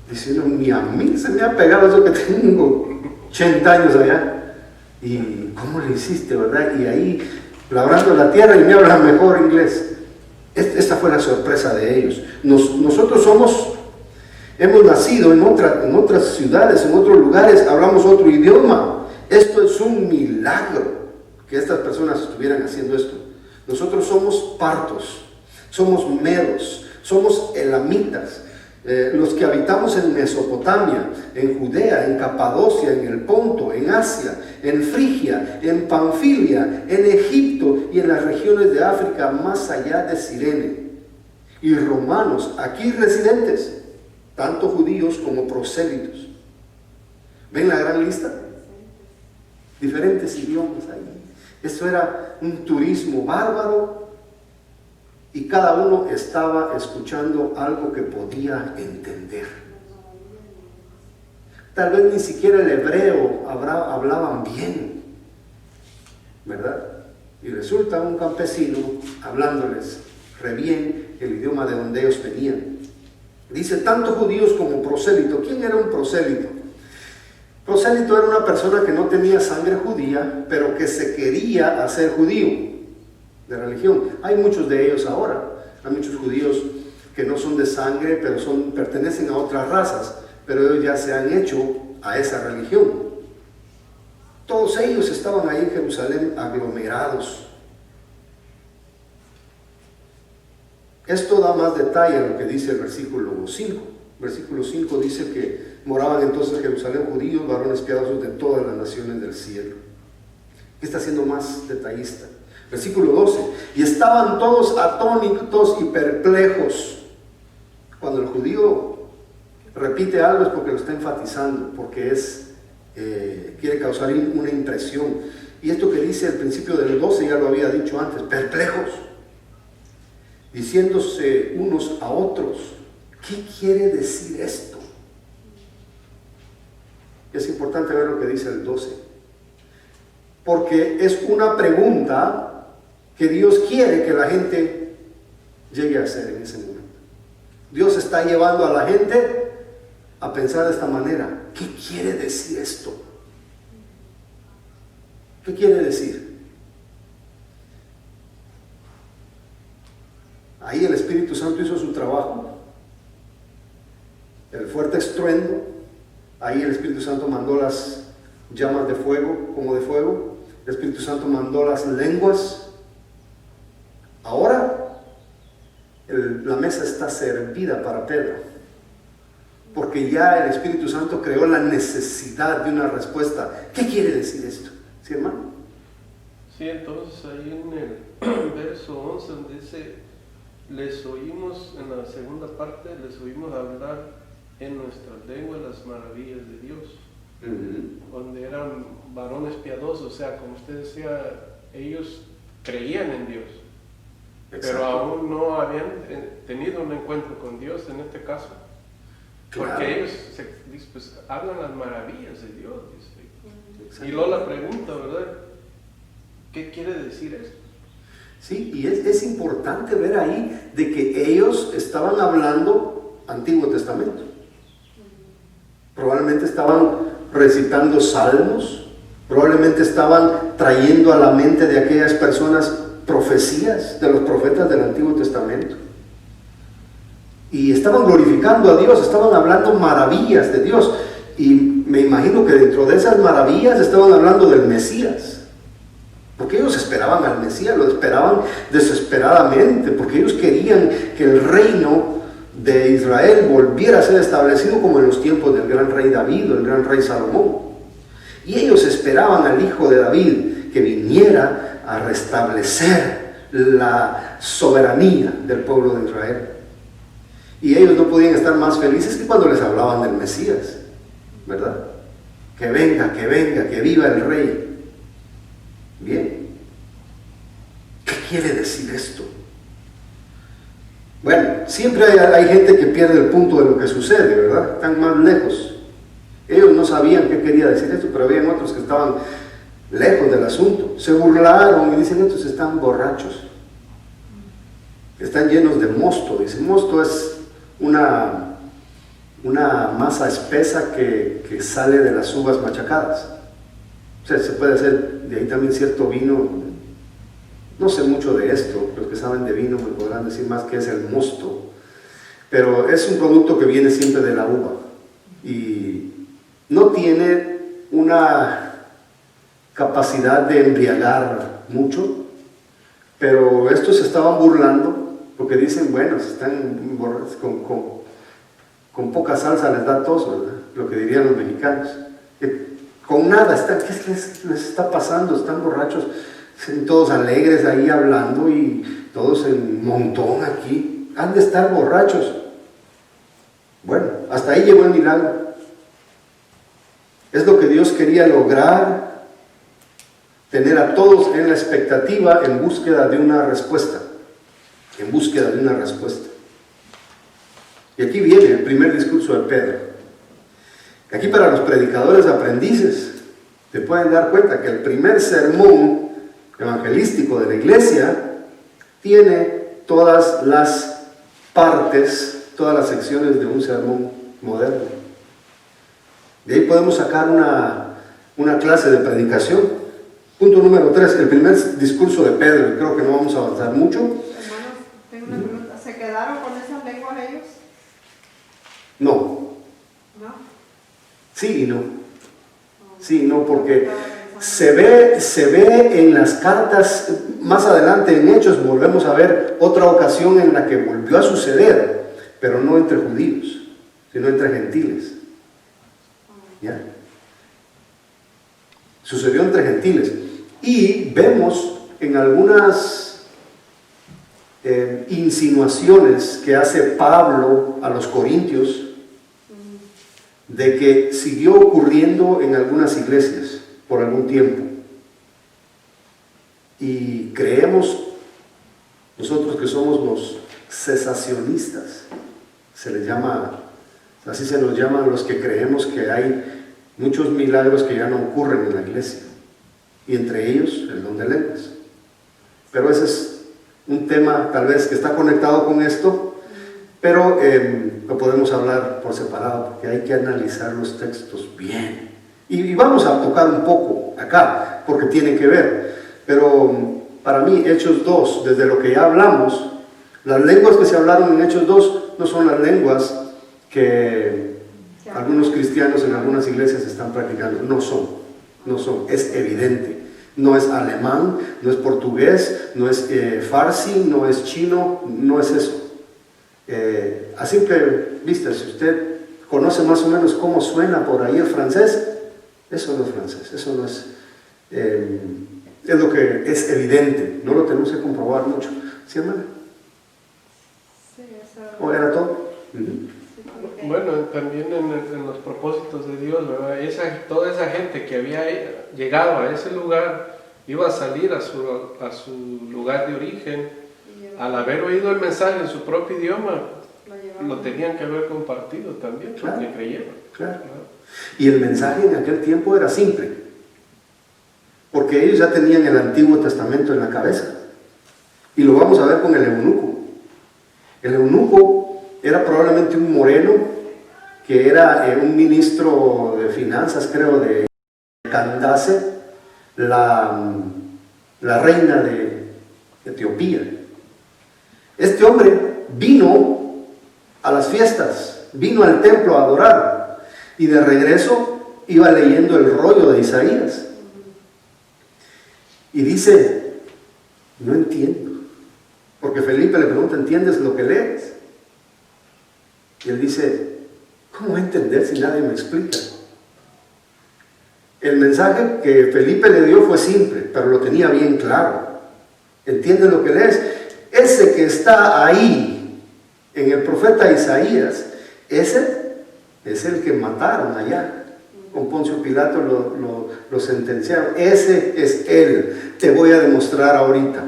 Diciendo, ni a mí se me ha pegado eso que tengo 80 años allá. ¿Y cómo le hiciste, verdad? Y ahí, labrando la tierra, y me hablan mejor inglés. Esta fue la sorpresa de ellos. Nosotros hemos nacido en otras ciudades, en otros lugares, hablamos otro idioma. Esto es un milagro que estas personas estuvieran haciendo esto. Nosotros somos partos, somos medos, somos elamitas. los que habitamos en Mesopotamia, en Judea, en Capadocia, en el Ponto, en Asia, en Frigia, en Panfilia, en Egipto y en las regiones de África más allá de Cirene, y romanos aquí residentes, tanto judíos como prosélitos. ¿Ven la gran lista? Diferentes idiomas ahí. Esto era un turismo bárbaro y cada uno estaba escuchando algo que podía entender. Tal vez ni siquiera el hebreo hablaban bien, ¿verdad? Y resulta un campesino hablándoles re bien el idioma de donde ellos venían. Dice, tanto judíos como prosélito. ¿Quién era un prosélito? Prosélito era una persona que no tenía sangre judía, pero que se quería hacer judío de religión. Hay muchos de ellos ahora. Hay muchos judíos que no son de sangre, pero pertenecen a otras razas, pero ellos ya se han hecho a esa religión. Todos ellos estaban ahí en Jerusalén aglomerados. Esto da más detalle a lo que dice el versículo 5. Versículo 5 dice que moraban entonces en Jerusalén judíos, varones piadosos de todas las naciones del cielo. ¿Qué está siendo más detallista? Versículo 12. Y estaban todos atónitos y perplejos. Cuando el judío repite algo es porque lo está enfatizando, porque quiere causar una impresión. Y esto que dice al principio del 12 ya lo había dicho antes, perplejos, diciéndose unos a otros, ¿qué quiere decir esto? Es importante ver lo que dice el 12, porque es una pregunta que Dios quiere que la gente llegue a hacer en ese momento. Dios está llevando a la gente a pensar de esta manera, ¿qué quiere decir esto? ¿Qué quiere decir? Ahí el Espíritu Santo hizo su trabajo, el fuerte estruendo. Ahí el Espíritu Santo mandó las llamas de fuego, como de fuego. El Espíritu Santo mandó las lenguas. Ahora la mesa está servida para Pedro, porque ya el Espíritu Santo creó la necesidad de una respuesta. ¿Qué quiere decir esto? ¿Sí, hermano? Sí, entonces ahí en el verso 11 donde dice, les oímos, en la segunda parte, les oímos hablar en nuestra lengua las maravillas de Dios, donde eran varones piadosos, o sea, como usted decía, ellos creían en Dios. Exacto. Pero aún no habían tenido un encuentro con Dios en este caso, porque claro, ellos pues, hablan las maravillas de Dios, dice. Y luego la pregunta, ¿verdad? ¿Qué quiere decir esto? Sí, y es importante ver ahí de que ellos estaban hablando Antiguo Testamento. Probablemente estaban recitando salmos, probablemente estaban trayendo a la mente de aquellas personas profecías de los profetas del Antiguo Testamento. Y estaban glorificando a Dios, estaban hablando maravillas de Dios. Y me imagino que dentro de esas maravillas estaban hablando del Mesías. Porque ellos esperaban al Mesías, lo esperaban desesperadamente, porque ellos querían que el reino de Israel volviera a ser establecido como en los tiempos del gran rey David o el gran rey Salomón. Y ellos esperaban al hijo de David que viniera a restablecer la soberanía del pueblo de Israel. Y ellos no podían estar más felices que cuando les hablaban del Mesías, ¿verdad? Que venga, que viva el rey. Bien, ¿qué quiere decir esto? Bueno, siempre hay gente que pierde el punto de lo que sucede, ¿verdad? Están más lejos. Ellos no sabían qué quería decir esto, pero habían otros que estaban lejos del asunto. Se burlaron y dicen, estos están borrachos, están llenos de mosto. Dicen, mosto es una masa espesa que sale de las uvas machacadas. O sea, se puede hacer de ahí también cierto vino. No sé mucho de esto, los que saben de vino me podrán decir más qué es el mosto, pero es un producto que viene siempre de la uva y no tiene una capacidad de embriagar mucho, pero estos se estaban burlando porque dicen, bueno, están con poca salsa les da tos, ¿verdad? Lo que dirían los mexicanos. Con nada, ¿qué les está pasando? Están borrachos, todos alegres ahí hablando y todos en montón aquí. Han de estar borrachos. Bueno, hasta ahí llegó el milagro. Es lo que Dios quería lograr, tener a todos en la expectativa, en búsqueda de una respuesta. En búsqueda de una respuesta. Y aquí viene el primer discurso de Pedro. Aquí para los predicadores aprendices, te pueden dar cuenta que el primer sermón evangelístico de la iglesia tiene todas las partes, todas las secciones de un sermón moderno. De ahí podemos sacar una clase de predicación. Punto número 3, el primer discurso de Pedro, y creo que no vamos a avanzar mucho. Hermanos, tengo una pregunta. ¿Se quedaron con esas lenguas ellos? No. ¿No? Sí y no. Sí y no, porque se ve en las cartas, más adelante en Hechos volvemos a ver otra ocasión en la que volvió a suceder, pero no entre judíos, sino entre gentiles. ¿Ya? Sucedió entre gentiles. Y vemos en algunas insinuaciones que hace Pablo a los corintios de que siguió ocurriendo en algunas iglesias por algún tiempo. Y creemos nosotros que somos los cesacionistas, se les llama, así se nos llaman los que creemos que hay muchos milagros que ya no ocurren en la iglesia, y entre ellos el don de lenguas. Pero ese es un tema tal vez que está conectado con esto, pero lo podemos hablar por separado, porque hay que analizar los textos bien. Y vamos a tocar un poco acá, porque tiene que ver. Pero para mí, Hechos 2, desde lo que ya hablamos, las lenguas que se hablaron en Hechos 2 no son las lenguas que algunos cristianos en algunas iglesias están practicando. No son, es evidente. No es alemán, no es portugués, no es farsi, no es chino, no es eso. A simple vista, si usted conoce más o menos cómo suena por ahí el francés, eso no es francés, eso no es, es lo que es evidente, no lo tenemos que comprobar mucho. ¿Sí, hermana? Sí, eso. ¿O era todo? Bueno, también en los propósitos de Dios, ¿verdad? Toda esa gente que había llegado a ese lugar iba a salir a su lugar de origen. Al haber oído el mensaje en su propio idioma, lo tenían que haber compartido también, claro, porque creyeron. Claro. Y el mensaje en aquel tiempo era simple, porque ellos ya tenían el Antiguo Testamento en la cabeza. Y lo vamos a ver con el eunuco. El eunuco era probablemente un moreno, que era un ministro de finanzas, creo, de Candace, la reina de Etiopía. Este hombre vino a las fiestas, vino al templo a adorar, y de regreso iba leyendo el rollo de Isaías. Y dice, no entiendo. Porque Felipe le pregunta, ¿entiendes lo que lees? Y él dice, ¿cómo voy a entender si nadie me explica? El mensaje que Felipe le dio fue simple, pero lo tenía bien claro. ¿Entiendes lo que lees? Ese que está ahí, en el profeta Isaías, ese es el que mataron allá. Con Poncio Pilato lo sentenciaron. Ese es él. Te voy a demostrar ahorita.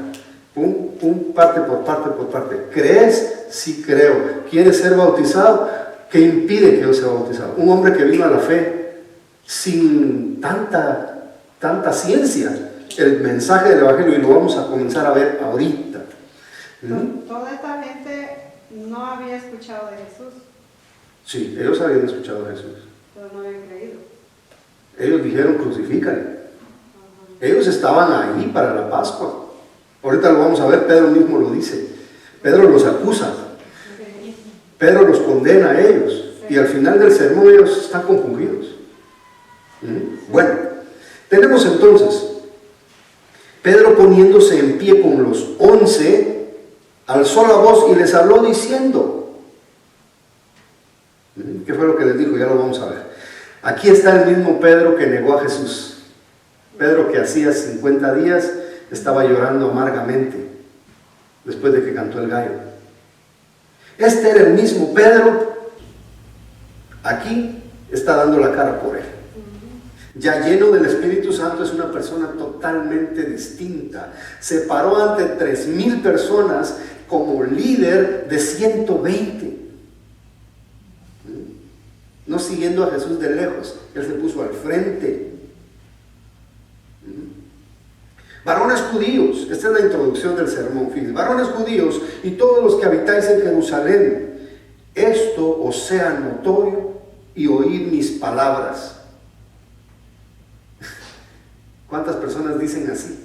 Pum, pum, parte por parte por parte. ¿Crees? Sí creo. ¿Quieres ser bautizado? ¿Qué impide que yo sea bautizado? Un hombre que vino a la fe sin tanta ciencia. El mensaje del Evangelio, y lo vamos a comenzar a ver ahorita. Toda esta gente no había escuchado de Jesús. Sí, ellos habían escuchado a Jesús. Pero no habían creído. Ellos dijeron, crucifícale. Ellos estaban ahí para la Pascua. Ahorita lo vamos a ver, Pedro mismo lo dice. Pedro los acusa. Pedro los condena a ellos. Y al final del sermón ellos están confundidos. Bueno, tenemos entonces Pedro poniéndose en pie con los 11, alzó la voz y les habló diciendo, ¿Qué fue lo que les dijo? Ya lo vamos a ver. Aquí está el mismo Pedro que negó a Jesús. Pedro que hacía 50 días estaba llorando amargamente después de que cantó el gallo. Este era el mismo Pedro. Aquí está dando la cara por él. Ya lleno del Espíritu Santo, es una persona totalmente distinta. Se paró ante 3,000 personas como líder de 120. No siguiendo a Jesús de lejos, él se puso al frente. Varones judíos, esta es la introducción del sermón, fíjense. Varones judíos y todos los que habitáis en Jerusalén, esto os sea notorio y oíd mis palabras. ¿Cuántas personas dicen así?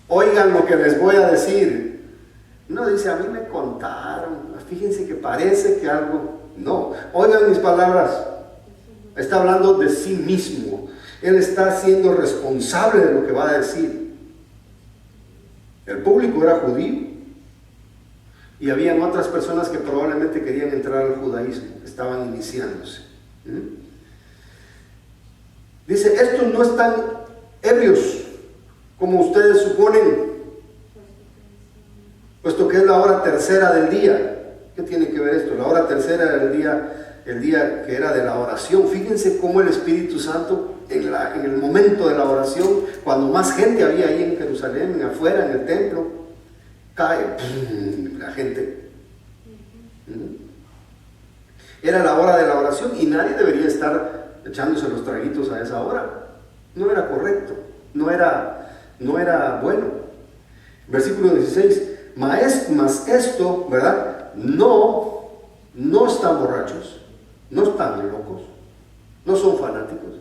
Oigan lo que les voy a decir. No dice, a mí me contaron, fíjense que parece que algo. No, oigan mis palabras. Está hablando de sí mismo. Él está siendo responsable de lo que va a decir. El público era judío y habían otras personas que probablemente querían entrar al judaísmo, estaban iniciándose. Dice, estos no están ebrios como ustedes suponen, puesto que es la hora tercera del día. ¿Qué tiene que ver esto? La hora tercera era el día que era de la oración. Fíjense cómo el Espíritu Santo en el momento de la oración, cuando más gente había ahí en Jerusalén, afuera en el templo, cae la gente. Era la hora de la oración y nadie debería estar echándose los traguitos a esa hora. No era correcto, no era bueno. Versículo 16, mas esto, ¿verdad? No están borrachos, no están locos, no son fanáticos.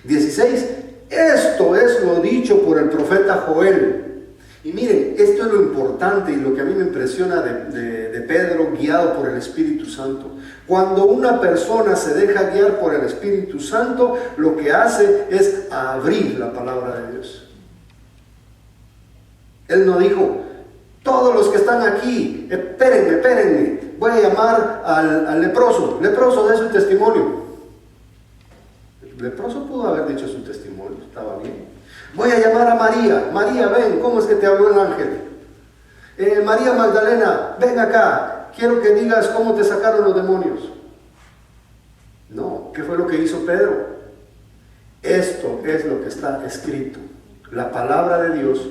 16, esto es lo dicho por el profeta Joel. Y miren, esto es lo importante y lo que a mí me impresiona de Pedro, guiado por el Espíritu Santo. Cuando una persona se deja guiar por el Espíritu Santo, lo que hace es abrir la palabra de Dios. Él no dijo, todos los que están aquí, espérenme, voy a llamar al leproso, dé su testimonio. El leproso pudo haber dicho su testimonio, estaba bien. Voy a llamar a María, ven, ¿cómo es que te habló el ángel? María Magdalena, ven acá, quiero que digas cómo te sacaron los demonios. No, ¿qué fue lo que hizo Pedro? Esto es lo que está escrito. La palabra de Dios,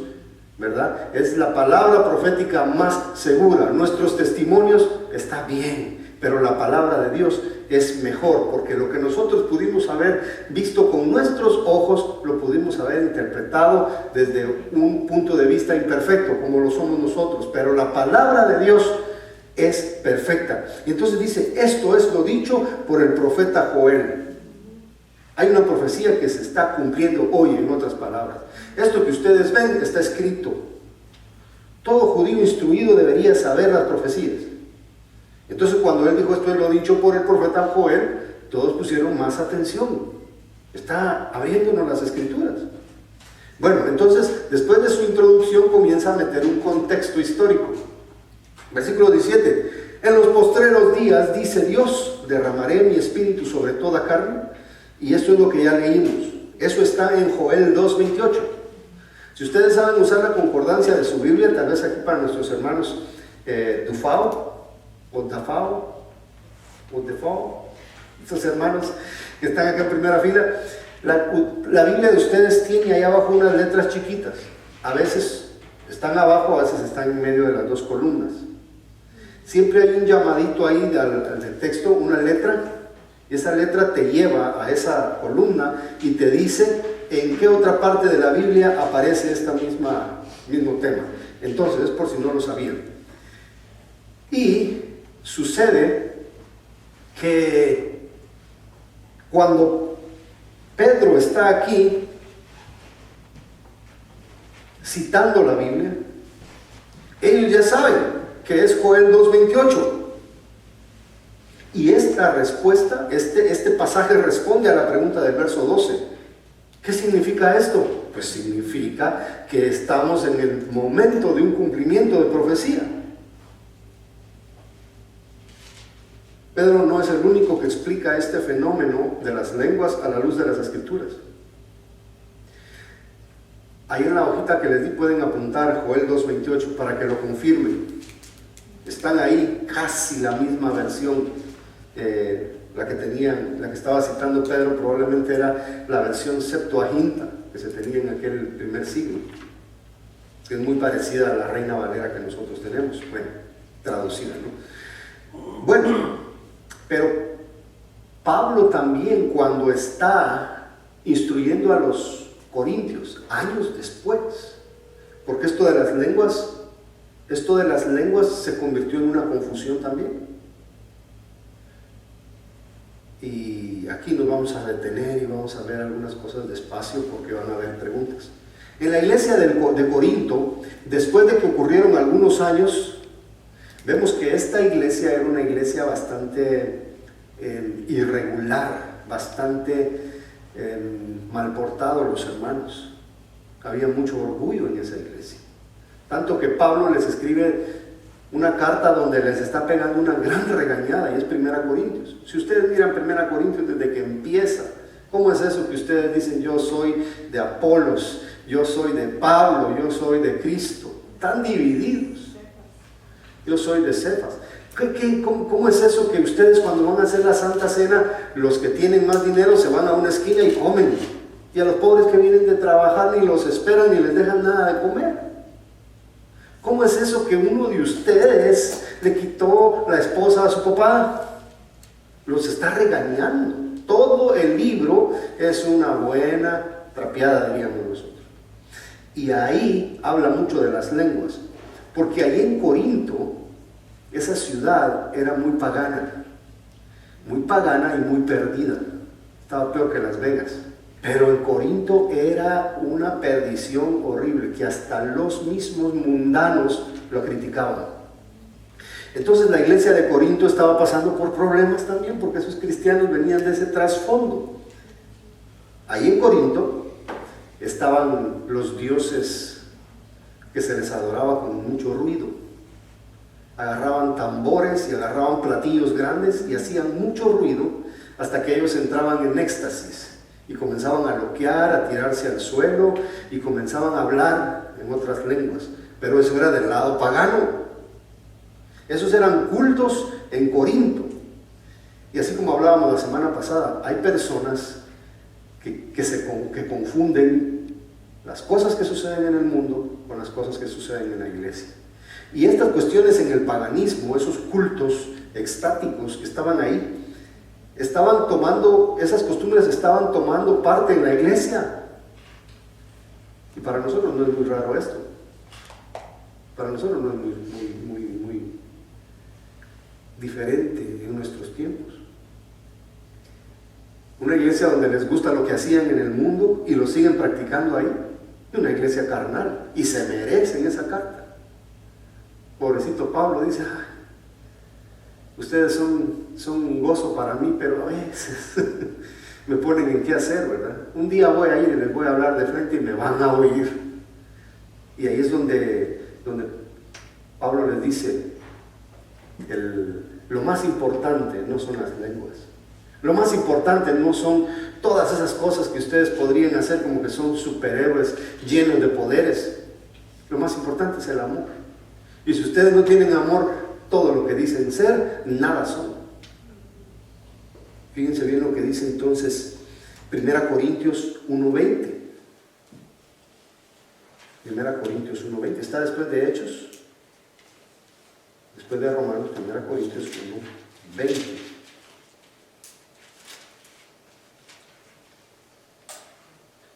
¿verdad? Es la palabra profética más segura. Nuestros testimonios está bien, pero la palabra de Dios es mejor, porque lo que nosotros pudimos haber visto con nuestros ojos, lo pudimos haber interpretado desde un punto de vista imperfecto, como lo somos nosotros, pero la palabra de Dios es perfecta. Y entonces dice, esto es lo dicho por el profeta Joel. Hay una profecía que se está cumpliendo hoy, en otras palabras. Esto que ustedes ven está escrito. Todo judío instruido debería saber las profecías. Entonces cuando él dijo esto es lo dicho por el profeta Joel, todos pusieron más atención. Está abriéndonos las escrituras. Bueno, entonces después de su introducción comienza a meter un contexto histórico. Versículo 17. En los postreros días, dice Dios, derramaré mi espíritu sobre toda carne. Y esto es lo que ya leímos. Eso está en Joel 2:28. Si ustedes saben usar la concordancia de su Biblia, tal vez aquí para nuestros hermanos Dufao o Dafao o Defao, estos hermanos que están acá en primera fila, la Biblia de ustedes tiene ahí abajo unas letras chiquitas. A veces están abajo, a veces están en medio de las dos columnas. Siempre hay un llamadito ahí al texto, una letra, y esa letra te lleva a esa columna y te dice en qué otra parte de la Biblia aparece este mismo tema. Entonces, es por si no lo sabían. Y sucede que cuando Pedro está aquí citando la Biblia, ellos ya saben que es Joel 2:28. Y esta respuesta, este pasaje responde a la pregunta del verso 12. ¿Qué significa esto? Pues significa que estamos en el momento de un cumplimiento de profecía. Pedro no es el único que explica este fenómeno de las lenguas a la luz de las Escrituras. Ahí en la hojita que les di pueden apuntar Joel 2:28 para que lo confirmen. Están ahí casi la misma versión. La que estaba citando Pedro probablemente era la versión Septuaginta que se tenía en aquel primer siglo, que es muy parecida a la Reina Valera que nosotros tenemos, bueno, traducida, ¿no? Bueno, pero Pablo también, cuando está instruyendo a los corintios años después, porque esto de las lenguas se convirtió en una confusión también. Y aquí nos vamos a detener y vamos a ver algunas cosas despacio porque van a haber preguntas. En la iglesia de Corinto, después de que ocurrieron algunos años, vemos que esta iglesia era una iglesia bastante irregular, bastante mal portados los hermanos. Había mucho orgullo en esa iglesia. Tanto que Pablo les escribe una carta donde les está pegando una gran regañada, y es 1 Corintios. Si ustedes miran 1 Corintios desde que empieza, ¿cómo es eso que ustedes dicen yo soy de Apolos, yo soy de Pablo, yo soy de Cristo? Están divididos. Yo soy de Cefas. ¿Cómo es eso que ustedes cuando van a hacer la Santa Cena, los que tienen más dinero se van a una esquina y comen? Y a los pobres que vienen de trabajar ni los esperan ni les dejan nada de comer. ¿Cómo es eso que uno de ustedes le quitó la esposa a su papá? Los está regañando. Todo el libro es una buena trapeada, diríamos nosotros. Y ahí habla mucho de las lenguas, porque allí en Corinto, esa ciudad era muy pagana y muy perdida. Estaba peor que Las Vegas. Pero en Corinto era una perdición horrible, que hasta los mismos mundanos lo criticaban. Entonces la iglesia de Corinto estaba pasando por problemas también, porque esos cristianos venían de ese trasfondo. Ahí en Corinto estaban los dioses que se les adoraba con mucho ruido. Agarraban tambores y agarraban platillos grandes y hacían mucho ruido hasta que ellos entraban en éxtasis. Y comenzaban a loquear, a tirarse al suelo y comenzaban a hablar en otras lenguas. Pero eso era del lado pagano. Esos eran cultos en Corinto. Y así como hablábamos la semana pasada, hay personas que confunden las cosas que suceden en el mundo con las cosas que suceden en la iglesia. Y estas cuestiones en el paganismo, esos cultos extáticos que estaban ahí, esas costumbres estaban tomando parte en la iglesia. Y para nosotros no es muy raro esto. Para nosotros no es muy diferente en nuestros tiempos. Una iglesia donde les gusta lo que hacían en el mundo y lo siguen practicando ahí. Y una iglesia carnal. Y se merecen esa carta. Pobrecito Pablo dice, ay, ustedes son un gozo para mí, pero a veces me ponen en qué hacer, ¿verdad? Un día voy a ir y les voy a hablar de frente y me van a oír. Y ahí es donde Pablo les dice, lo más importante no son las lenguas. Lo más importante no son todas esas cosas que ustedes podrían hacer como que son superhéroes llenos de poderes. Lo más importante es el amor. Y si ustedes no tienen amor, todo lo que dicen ser, nada son. Fíjense bien lo que dice entonces 1 Corintios 1:20. 1 Corintios 1:20. Está después de Hechos. Después de Romanos, 1 Corintios 1:20.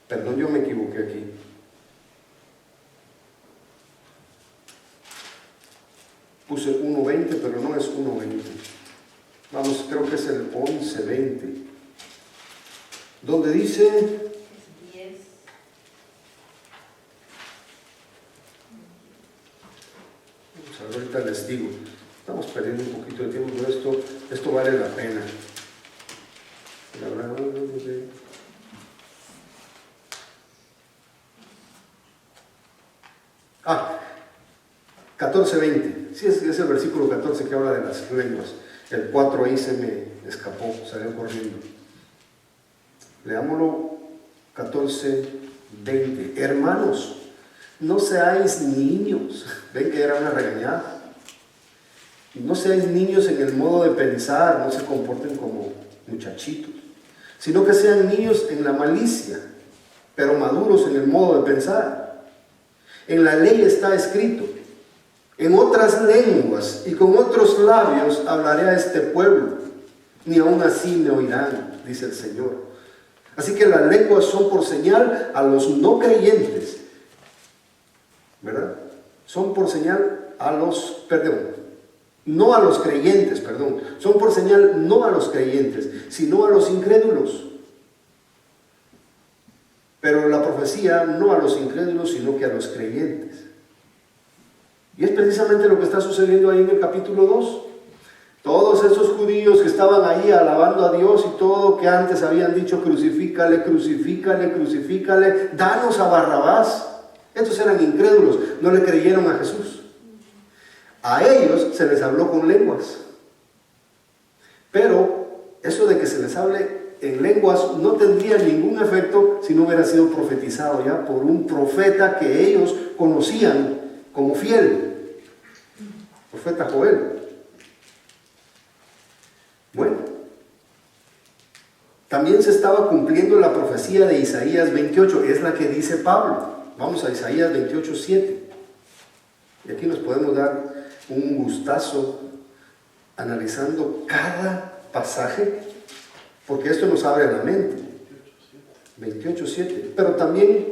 Perdón, yo me equivoqué aquí. Puse 1:20, pero no es 1:20. Vamos, creo que es el 11:20. Donde dice... 10. Ahorita les digo, estamos perdiendo un poquito de tiempo, pero esto vale la pena. La verdad, no sé. Ah, 14:20. Sí, es el versículo 14 que habla de las lenguas. El 4 ahí se me escapó, salió corriendo. Leámoslo 14, 20. Hermanos, no seáis niños. Ven que era una regañada. No seáis niños en el modo de pensar, no se comporten como muchachitos, sino que sean niños en la malicia, pero maduros en el modo de pensar. En la ley está escrito: en otras lenguas y con otros labios hablaré a este pueblo, ni aun así me oirán, dice el Señor. Así que las lenguas son por señal a los no creyentes, ¿verdad? Son por señal a los, no a los creyentes, son por señal no a los creyentes, sino a los incrédulos. Pero la profecía no a los incrédulos, sino que a los creyentes. Y es precisamente lo que está sucediendo ahí en el capítulo 2. Todos esos judíos que estaban ahí alabando a Dios y todo, que antes habían dicho crucifícale, crucifícale, crucifícale, danos a Barrabás. Estos eran incrédulos, no le creyeron a Jesús. A ellos se les habló con lenguas. Pero eso de que se les hable en lenguas no tendría ningún efecto si no hubiera sido profetizado ya por un profeta que ellos conocían como fiel, profeta Joel. Bueno, también se estaba cumpliendo la profecía de Isaías 28, es la que dice Pablo. Vamos a Isaías 28, 7. Y aquí nos podemos dar un gustazo analizando cada pasaje, porque esto nos abre la mente. 28, 7. Pero también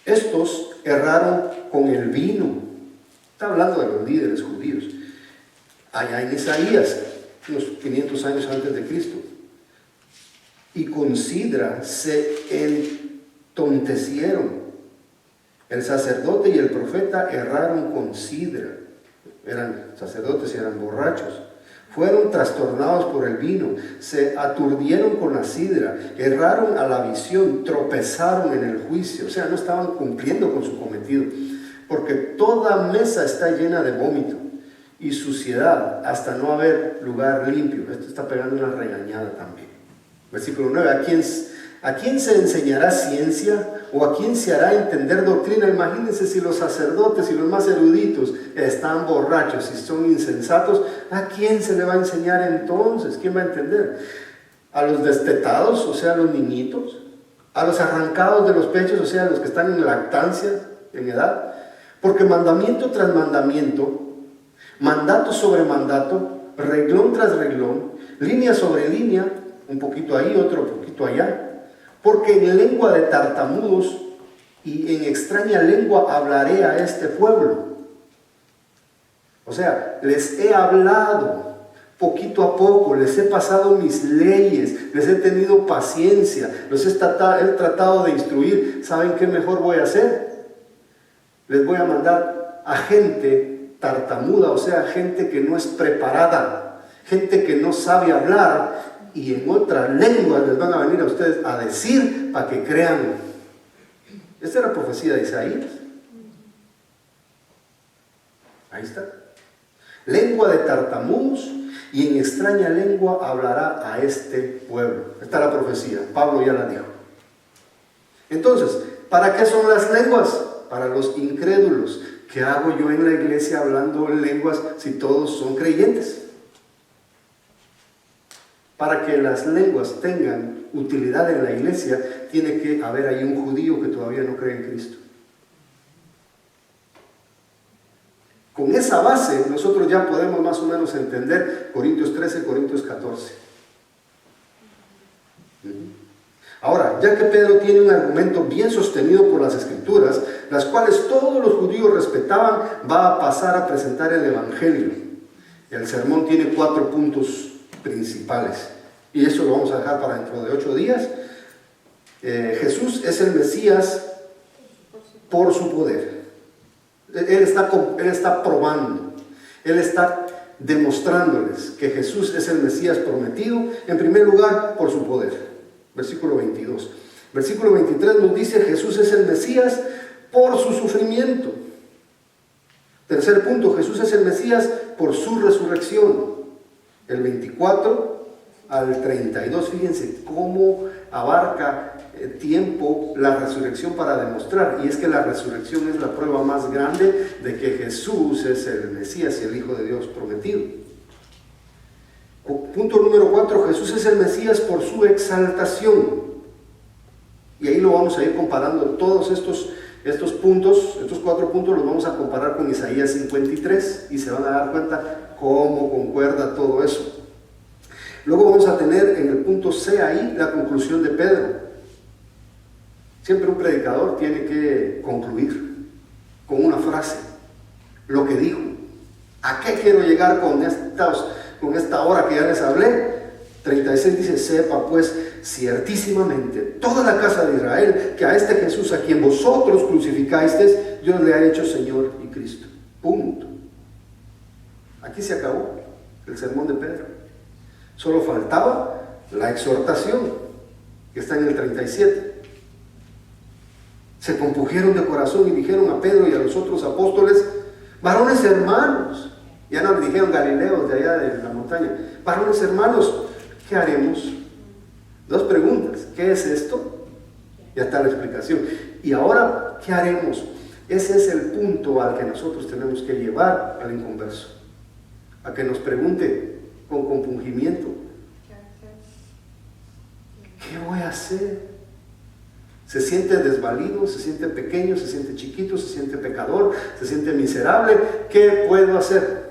estos erraron con el vino. Está hablando de los líderes judíos. Allá en Isaías, unos 500 años antes de Cristo. Y con sidra se entontecieron. El sacerdote y el profeta erraron con sidra. Eran sacerdotes y eran borrachos. Fueron trastornados por el vino, se aturdieron con la sidra, erraron a la visión, tropezaron en el juicio. O sea, no estaban cumpliendo con su cometido. Porque toda mesa está llena de vómito y suciedad hasta no haber lugar limpio. Esto está pegando una regañada también. Versículo 9. ¿A quién se enseñará ciencia o a quién se hará entender doctrina? Imagínense si los sacerdotes y los más eruditos están borrachos y son insensatos. ¿A quién se le va a enseñar entonces? ¿Quién va a entender? ¿A los destetados, o sea, a los niñitos? ¿A los arrancados de los pechos, o sea, a los que están en lactancia, en edad? Porque mandamiento tras mandamiento, mandato sobre mandato, reglón tras reglón, línea sobre línea, un poquito ahí, otro poquito allá. Porque en lengua de tartamudos y en extraña lengua hablaré a este pueblo. O sea, les he hablado poquito a poco, les he pasado mis leyes, les he tenido paciencia, los he tratado de instruir. ¿Saben qué mejor voy a hacer? Les voy a mandar a gente tartamuda, o sea, gente que no es preparada, gente que no sabe hablar, y en otras lenguas les van a venir a ustedes a decir para que crean. Esta era la profecía de Isaías. Ahí está. Lengua de tartamudos y en extraña lengua hablará a este pueblo. Esta es la profecía, Pablo ya la dijo. Entonces, ¿para qué son las lenguas? Para los incrédulos. ¿Qué hago yo en la iglesia hablando lenguas si todos son creyentes? Para que las lenguas tengan utilidad en la iglesia, tiene que haber ahí un judío que todavía no cree en Cristo. Con esa base, nosotros ya podemos más o menos entender Corintios 13, Corintios 14. Ahora, ya que Pedro tiene un argumento bien sostenido por las Escrituras, las cuales todos los judíos respetaban, va a pasar a presentar el Evangelio. El sermón tiene 4 puntos principales, y eso lo vamos a dejar para dentro de 8 días. Jesús es el Mesías por su poder. Él está probando, Él está demostrándoles que Jesús es el Mesías prometido, en primer lugar por su poder. Versículo 22. Versículo 23 nos dice: Jesús es el Mesías por su sufrimiento. Tercer punto, Jesús es el Mesías por su resurrección. El 24 al 32, fíjense cómo abarca tiempo la resurrección para demostrar, y es que la resurrección es la prueba más grande de que Jesús es el Mesías y el Hijo de Dios prometido. Punto número 4, Jesús es el Mesías por su exaltación, y ahí lo vamos a ir comparando. Todos estos puntos, estos 4 puntos los vamos a comparar con Isaías 53 y se van a dar cuenta cómo concuerda todo eso. Luego vamos a tener en el punto C ahí la conclusión de Pedro. Siempre un predicador tiene que concluir con una frase, lo que dijo. ¿A qué quiero llegar con esta hora que ya les hablé? 36 dice, sepa pues ciertísimamente toda la casa de Israel que a este Jesús a quien vosotros crucificasteis, Dios le ha hecho Señor y Cristo. Punto. Aquí se acabó el sermón de Pedro. Solo faltaba la exhortación, que está en el 37. Se compungieron de corazón y dijeron a Pedro y a los otros apóstoles, varones hermanos, ya no le dijeron Galileos de allá de la montaña, varones hermanos, ¿qué haremos? 2 preguntas, ¿qué es esto? Ya está la explicación. Y ahora, ¿qué haremos? Ese es el punto al que nosotros tenemos que llevar al inconverso, a que nos pregunte con compungimiento, ¿qué voy a hacer? Se siente desvalido, se siente pequeño, se siente chiquito, se siente pecador, se siente miserable. ¿Qué puedo hacer?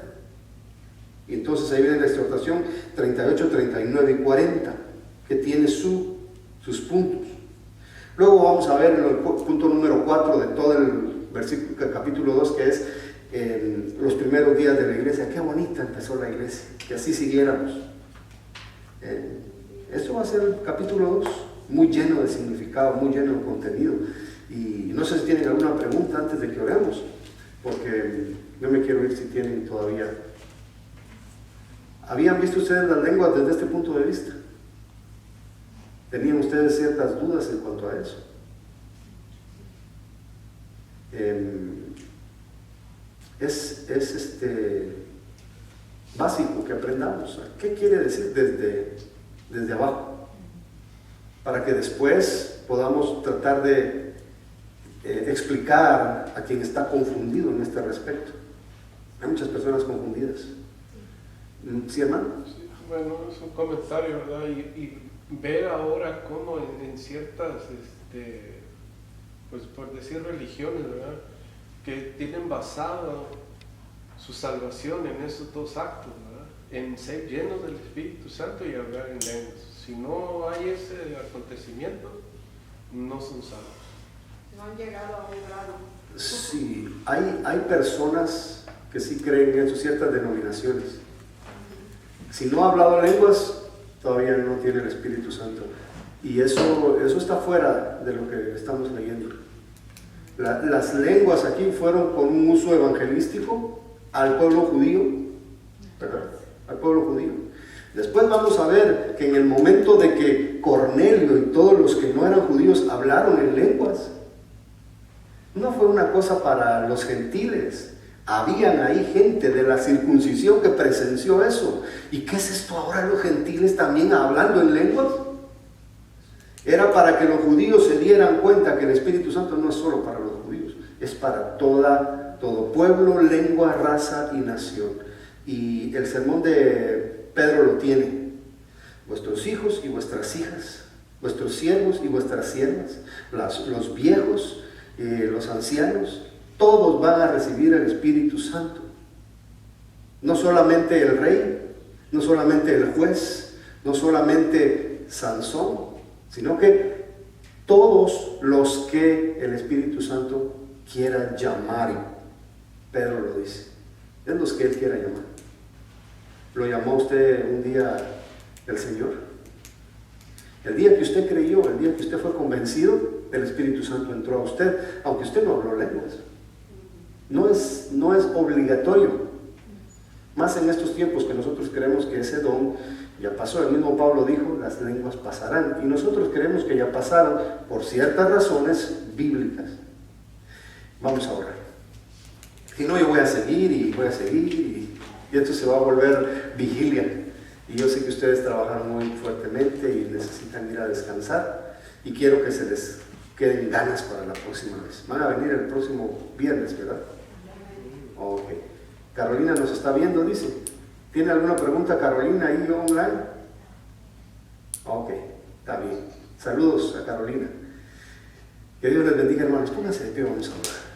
Y entonces ahí viene la exhortación 38, 39 y 40, que tiene sus puntos. Luego vamos a ver el punto número 4 de todo el capítulo 2, que es los primeros días de la iglesia. Qué bonita empezó la iglesia, que así siguiéramos. Esto va a ser el capítulo 2, muy lleno de significado, muy lleno de contenido. Y no sé si tienen alguna pregunta antes de que oremos, porque no me quiero ir si tienen todavía. ¿Habían visto ustedes las lenguas desde este punto de vista? ¿Tenían ustedes ciertas dudas en cuanto a eso? Es básico que aprendamos qué quiere decir desde abajo, para que después podamos tratar de explicar a quien está confundido en este respecto. Hay muchas personas confundidas. ¿Sí, hermano? Sí, bueno, es un comentario, ¿verdad? Y ver ahora cómo en ciertas, pues por decir religiones, ¿verdad?, que tienen basado su salvación en esos 2 actos, ¿verdad?, en ser llenos del Espíritu Santo y hablar en lenguas. Si no hay ese acontecimiento, no son salvos. No han llegado a un grado. Sí, hay personas que sí creen en eso, ciertas denominaciones. Si no ha hablado lenguas, todavía no tiene el Espíritu Santo. Y eso está fuera de lo que estamos leyendo. Las lenguas aquí fueron con un uso evangelístico al pueblo judío, ¿verdad? Al pueblo judío. Después vamos a ver que en el momento de que Cornelio y todos los que no eran judíos hablaron en lenguas, no fue una cosa para los gentiles. Habían ahí gente de la circuncisión que presenció eso. ¿Y qué es esto ahora, los gentiles también hablando en lenguas? Era para que los judíos se dieran cuenta que el Espíritu Santo no es solo para los judíos, es para todo pueblo, lengua, raza y nación. Y el sermón de Pedro lo tiene. Vuestros hijos y vuestras hijas, vuestros siervos y vuestras siervas, los viejos, los ancianos, todos van a recibir el Espíritu Santo. No solamente el rey, no solamente el juez, no solamente Sansón, sino que todos los que el Espíritu Santo quiera llamar. Pedro lo dice, es los que él quiera llamar. ¿Lo llamó usted un día el Señor? El día que usted creyó, el día que usted fue convencido, el Espíritu Santo entró a usted, aunque usted no habló lenguas. No es obligatorio, más en estos tiempos que nosotros creemos que ese don ya pasó. El mismo Pablo dijo, las lenguas pasarán, y nosotros creemos que ya pasaron por ciertas razones bíblicas. Vamos a orar. Si no, yo voy a seguir y esto se va a volver vigilia. Y yo sé que ustedes trabajan muy fuertemente y necesitan ir a descansar y quiero que se les queden ganas para la próxima vez. Van a venir el próximo viernes, ¿verdad? Ok. Carolina nos está viendo, dice. ¿Tiene alguna pregunta, Carolina, ahí online? Ok, está bien. Saludos a Carolina. Que Dios les bendiga, hermanos. Pónganse de pie, vamos a orar.